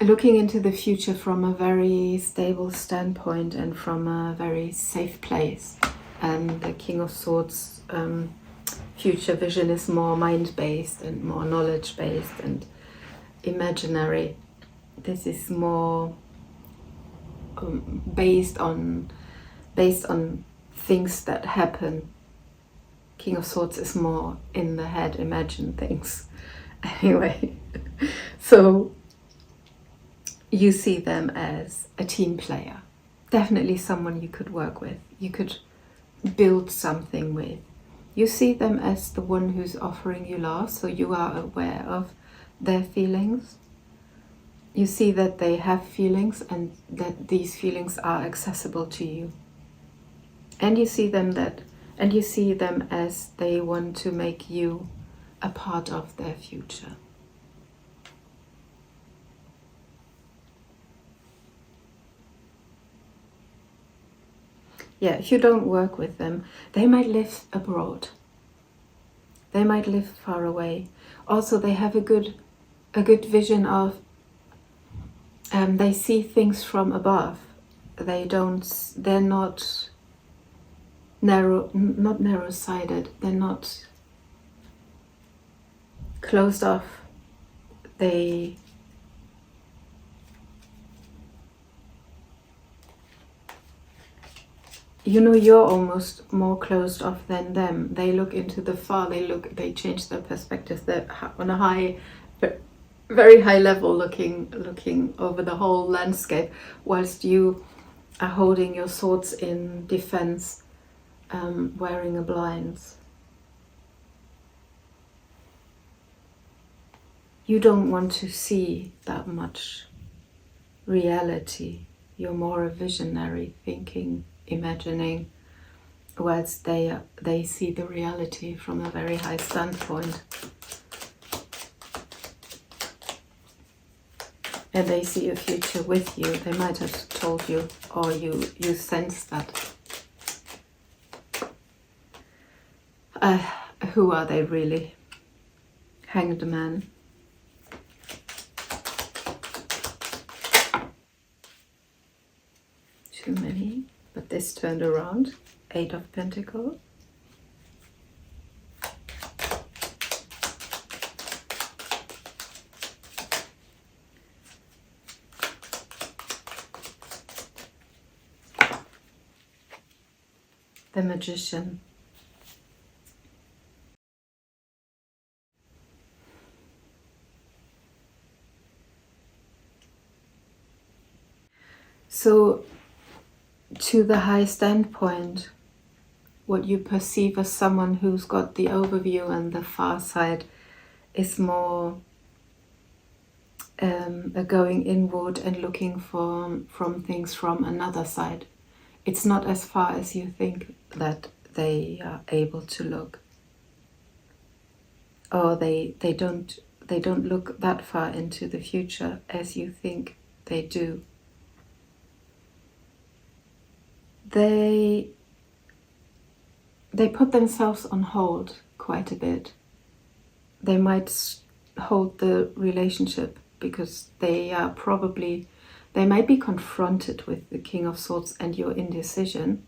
looking into the future from a very stable standpoint and from a very safe place. And the King of Swords future vision is more mind-based and more knowledge-based and imaginary. This is more based on based on things that happen. King of Swords is more in the head, imagine things. Anyway, so you see them as a team player. Definitely someone you could work with, you could build something with. You see them as the one who's offering you love, so you are aware of their feelings. You see that they have feelings and that these feelings are accessible to you. And you see them as they want to make you a part of their future. Yeah, if you don't work with them, they might live abroad. They might live far away. Also, they have a good vision of, they see things from above. They're not narrow-sided. They're not closed off. You're almost more closed off than them. They look into the far, they change their perspective. They're on a very high level, looking over the whole landscape, whilst you are holding your swords in defense, wearing a blinds. You don't want to see that much reality. You're more a visionary, thinking, imagining, whilst they see the reality from a very high standpoint. And they see a future with you. They might have told you, or you sense that. Who are they really? Hanged Man. Too many, but this turned around. 8 of Pentacles. The Magician. So, to the high standpoint, what you perceive as someone who's got the overview and the far side is more a going inward and looking from things from another side. It's not as far as you think that they are able to look, or they don't look that far into the future as you think they do. They put themselves on hold quite a bit. They might hold the relationship because they might be confronted with the King of Swords and your indecision,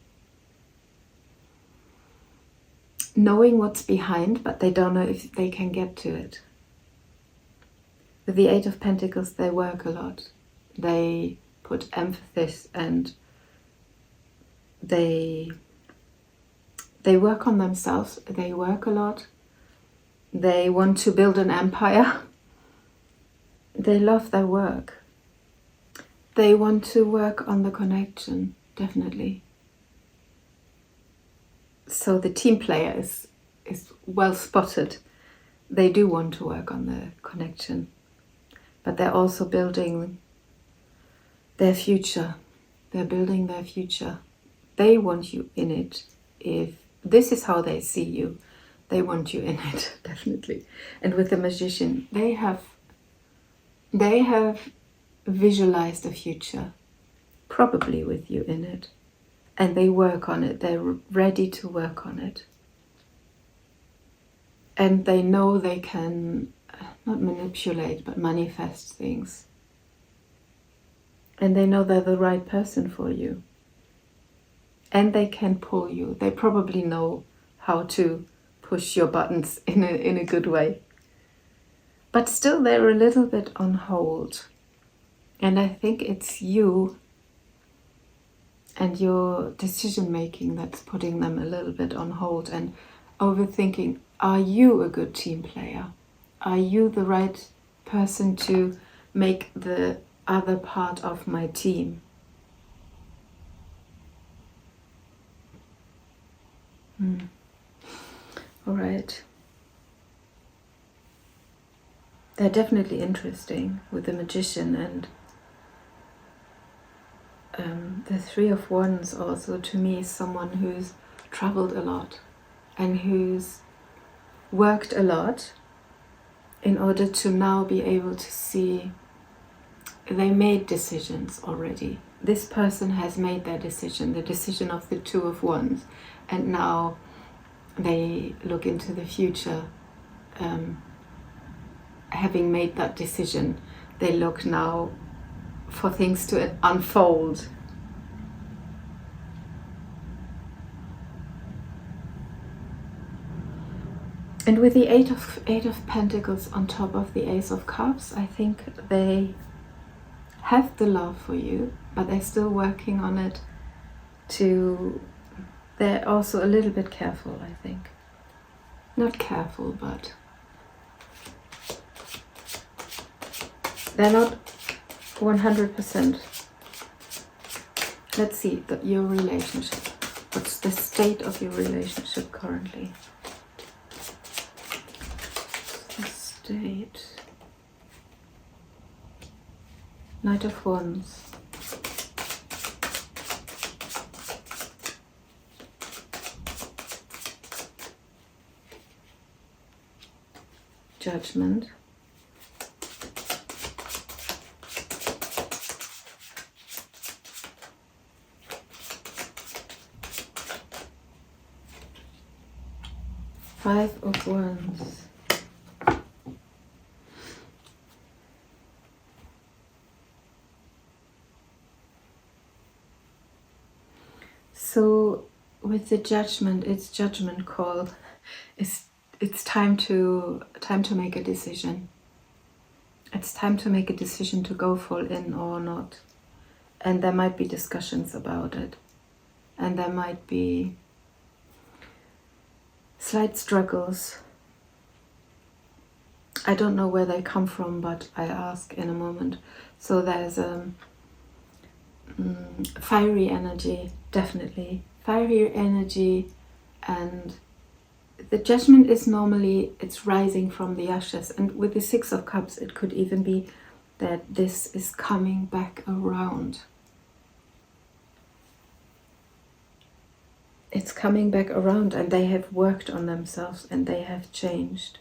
knowing what's behind, but they don't know if they can get to it. With the 8 of Pentacles, they work a lot. They put emphasis and they work on themselves. They work a lot. They want to build an empire. They love their work. They want to work on the connection, definitely. So the team player is well spotted. They do want to work on the connection, but they're also building their future. They're building their future. They want you in it. If this is how they see you, they want you in it, definitely. And with the Magician, they have visualized a future, probably with you in it, and they work on it. They're ready to work on it, and they know they can not manipulate but manifest things, and they know they're the right person for you, and they can pull you. They probably know how to push your buttons in a good way. But still they're a little bit on hold. And I think it's you and your decision making that's putting them a little bit on hold, and overthinking, are you a good team player? Are you the right person to make the other part of my team? All right. They're definitely interesting with the Magician, and the Three of Wands also to me is someone who's traveled a lot and who's worked a lot in order to now be able to see they made decisions already. This person has made their decision, the decision of the Two of Wands, and now they look into the future. Having made that decision, they look now for things to unfold. And with the Eight of Pentacles on top of the Ace of Cups, I think they have the love for you, but they're still working on it. They're also a little bit careful, I think. Not careful, but they're not 100%. Let's see your relationship. What's the state of your relationship currently? The state. Knight of Wands. Judgment. Five of Wands. So with the Judgment, it's judgment call. It's time to make a decision. It's time to make a decision to go full in or not. And there might be discussions about it. And there might be slight struggles. I don't know where they come from, but I ask in a moment. So there's fiery energy, definitely. Fiery energy, and the Judgment is normally, it's rising from the ashes. And with the Six of Cups, it could even be that this is coming back around. It's coming back around, and they have worked on themselves, and they have changed.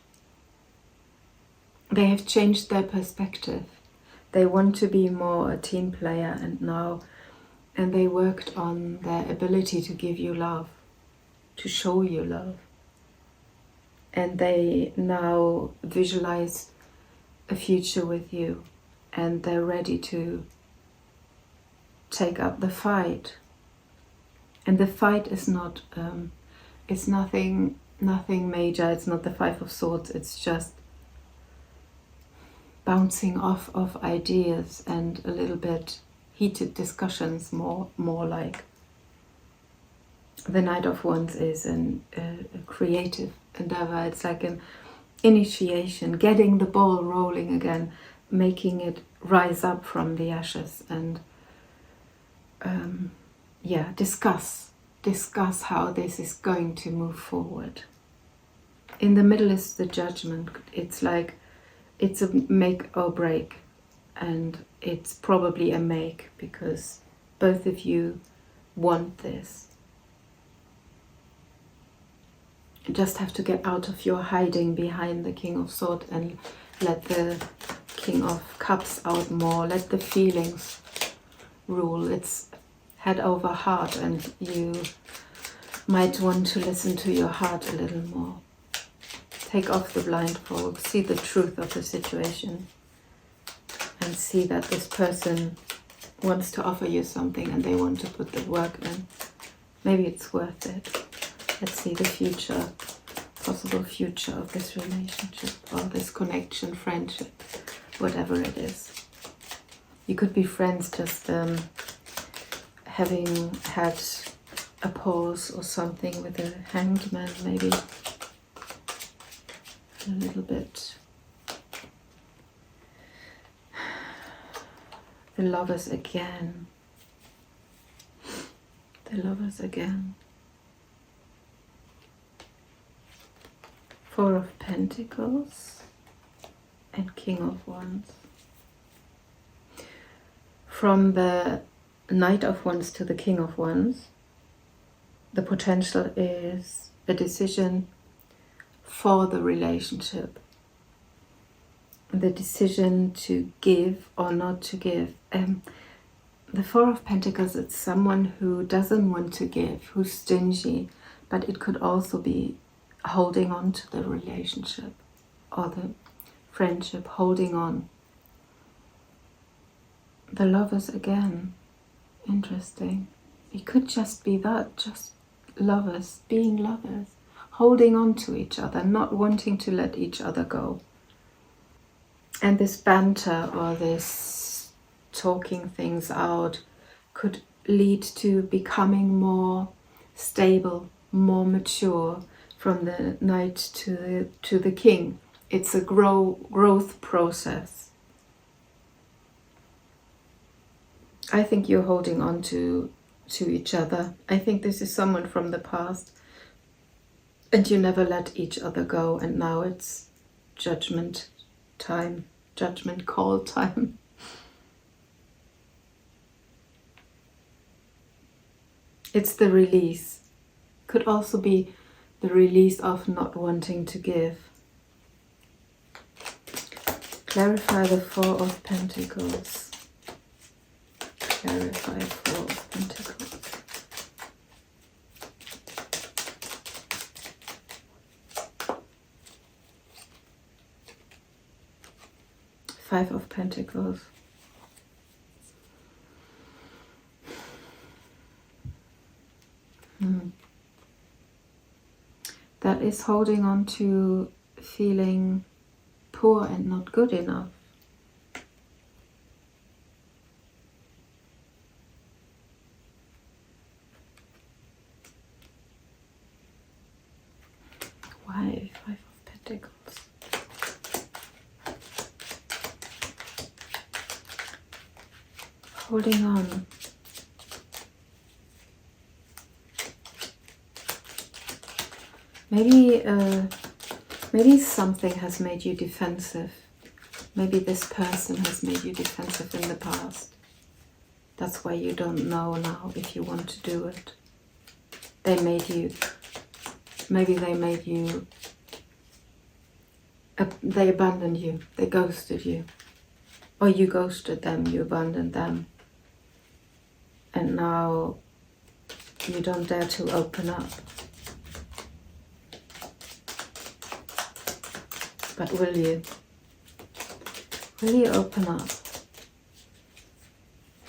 They have changed their perspective. They want to be more a team player, and they worked on their ability to give you love, to show you love. And they now visualize a future with you, and they're ready to take up the fight. And the fight is not, it's nothing major. It's not the Five of Swords. It's just bouncing off of ideas and a little bit heated discussions, more like. The Knight of Wands is a creative endeavor. It's like an initiation, getting the ball rolling again, making it rise up from the ashes, and discuss how this is going to move forward. In the middle is the Judgment. It's like, it's a make or break, and it's probably a make, because both of you want this. You just have to get out of your hiding behind the King of Swords and let the King of Cups out more. Let the feelings rule. It's head over heart, and you might want to listen to your heart a little more. Take off the blindfold, see the truth of the situation, and see that this person wants to offer you something and they want to put the work in. Maybe it's worth it. Let's see the future, possible future of this relationship or this connection, friendship, whatever it is. You could be friends, just having had a pause or something with a Hanged Man, maybe a little bit. The Lovers again. The Lovers again. Four of Pentacles and King of Wands. From the Knight of Wands to the King of Wands, the potential is a decision for the relationship. The decision to give or not to give. The Four of Pentacles, it's someone who doesn't want to give, who's stingy, but it could also be holding on to the relationship or the friendship, holding on. The Lovers again, interesting. It could just be that, just lovers, being lovers, holding on to each other, not wanting to let each other go. And this banter or this talking things out could lead to becoming more stable, more mature from the Knight to the King. It's a growth process. I think you're holding on to each other. I think this is someone from the past and you never let each other go, and now it's judgment time, judgment call time. It's the release. Could also be the release of not wanting to give. Clarify the Four of Pentacles. Clarify Four of Pentacles. Five of Pentacles. That is holding on to feeling poor and not good enough. Why? Five of Pentacles. Holding on. Maybe something has made you defensive. Maybe this person has made you defensive in the past. That's why you don't know now if you want to do it. Maybe they made you, they abandoned you, they ghosted you. Or you ghosted them, you abandoned them. And now you don't dare to open up. But will you? Will you open up?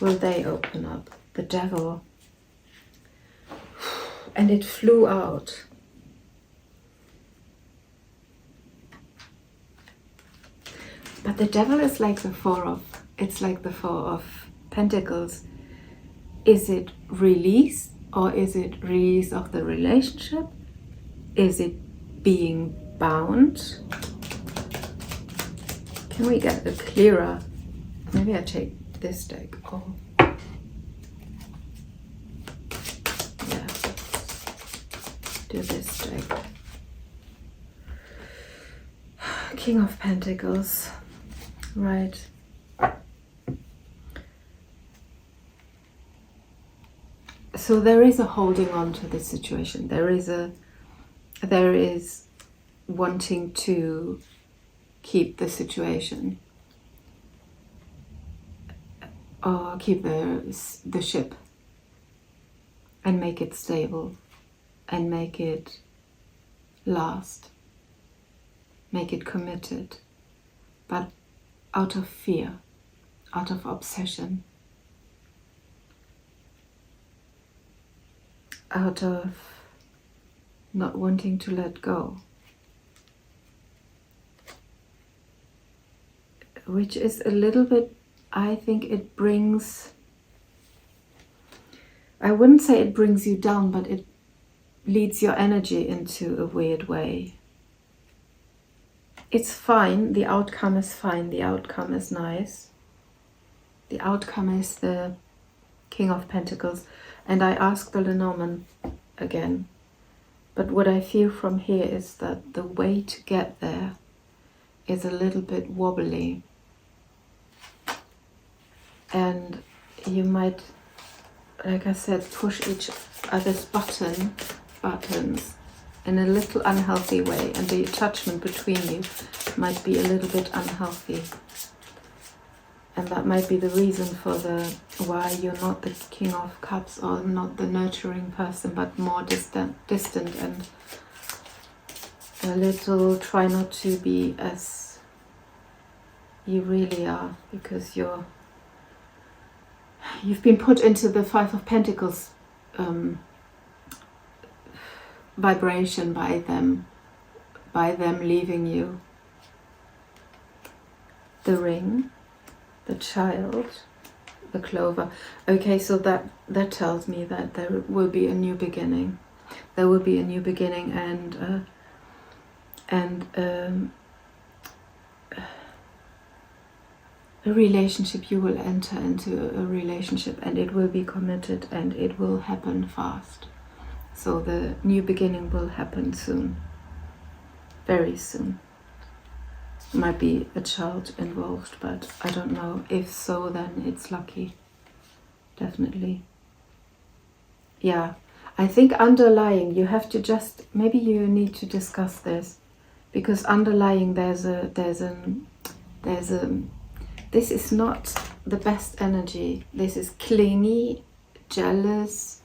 Will they open up? The Devil. And it flew out. But the Devil is like the Four of Pentacles. Is it release, or is it release of the relationship? Is it being bound? Can we get a clearer? Maybe I take this deck. Oh. Yeah. Do this deck. King of Pentacles. Right. So there is a holding on to this situation. There is wanting to keep the situation, or keep the ship and make it stable and make it last, make it committed, but out of fear, out of obsession, out of not wanting to let go. Which is a little bit, I think it brings I wouldn't say it brings you down, but it leads your energy into a weird way. It's fine, the outcome is fine, the outcome is nice. The outcome is the King of Pentacles. And I ask the Lenormand again. But what I feel from here is that the way to get there is a little bit wobbly. And you might, like I said, push each other's buttons in a little unhealthy way. And the attachment between you might be a little bit unhealthy. And that might be the reason for why you're not the King of Cups or not the nurturing person, but more distant and a little try not to be as you really are, because you've been put into the Five of Pentacles vibration by them leaving you. The ring, the child, the clover. Okay, so that tells me that there will be a new beginning. There will be a new beginning, and a relationship. You will enter into a relationship, and it will be committed, and it will happen fast. So the new beginning will happen soon, very soon. Might be a child involved, but I don't know. If so, then it's lucky. Definitely. Yeah, I think underlying, you have to just, maybe you need to discuss this, because underlying this is not the best energy. This is clingy, jealous,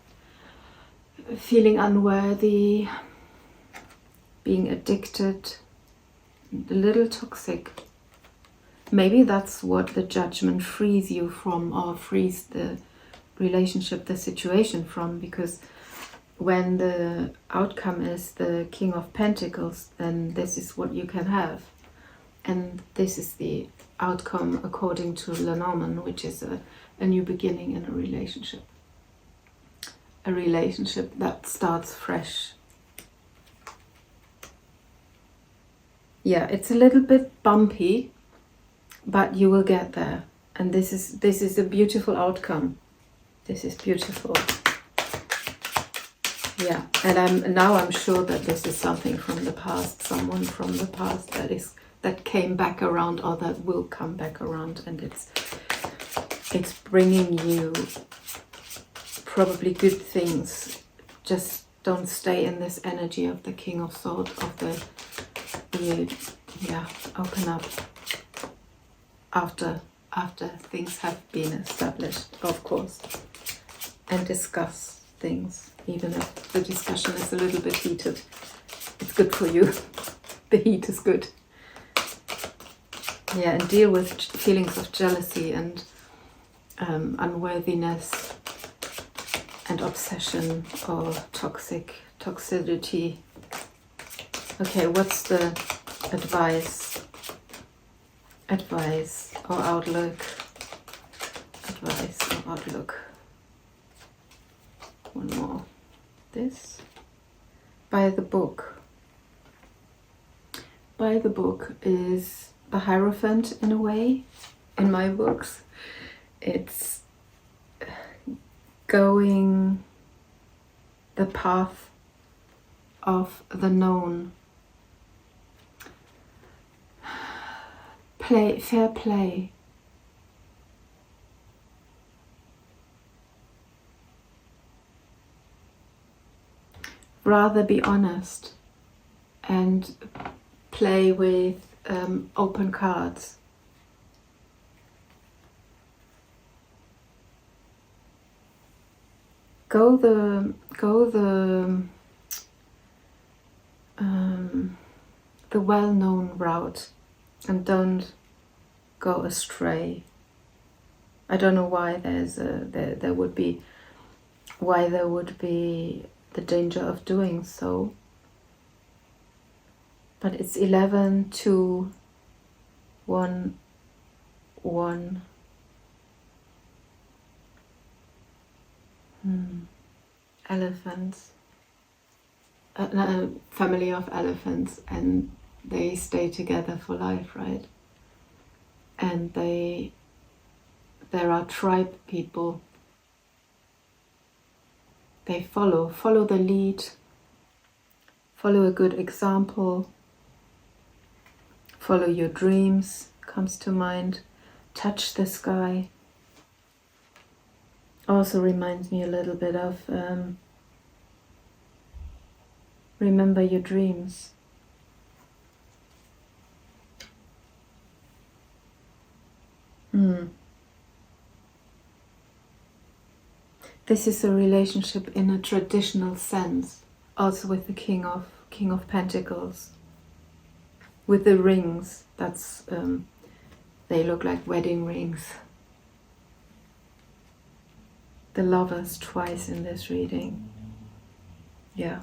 feeling unworthy, being addicted, a little toxic. Maybe that's what the Judgment frees you from, or frees the relationship, the situation from, because when the outcome is the King of Pentacles, then this is what you can have. And this is the outcome according to Lenormand, which is a new beginning in a relationship. A relationship that starts fresh. Yeah, it's a little bit bumpy, but you will get there. And this is a beautiful outcome. This is beautiful. Yeah, and I'm sure that this is something from the past, someone from the past that came back around, or that will come back around, and it's bringing you probably good things. Just don't stay in this energy of the King of Swords, of the open up after things have been established, of course, and discuss things, even if the discussion is a little bit heated. It's good for you. The heat is good. Yeah, and deal with feelings of jealousy and unworthiness and obsession or toxicity. Okay, what's the advice or outlook? Advice or outlook. One more. This. By the book. By the book is the Hierophant in a way, in my books. It's going the path of the known. Fair play. Rather be honest and play with open cards. Go the well-known route and don't go astray. I don't know why there would be the danger of doing so. But it's 11, 2, 1, 1. Elephants. A family of elephants, and they stay together for life, right? And there are tribe people. They follow the lead, follow a good example, follow your dreams, comes to mind, touch the sky. Also reminds me a little bit of remember your dreams. This is a relationship in a traditional sense, also with the King of Pentacles, with the rings. That's they look like wedding rings. The Lovers twice in this reading. Yeah.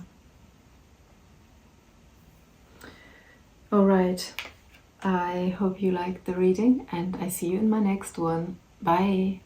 All right. I hope you liked the reading, and I see you in my next one. Bye.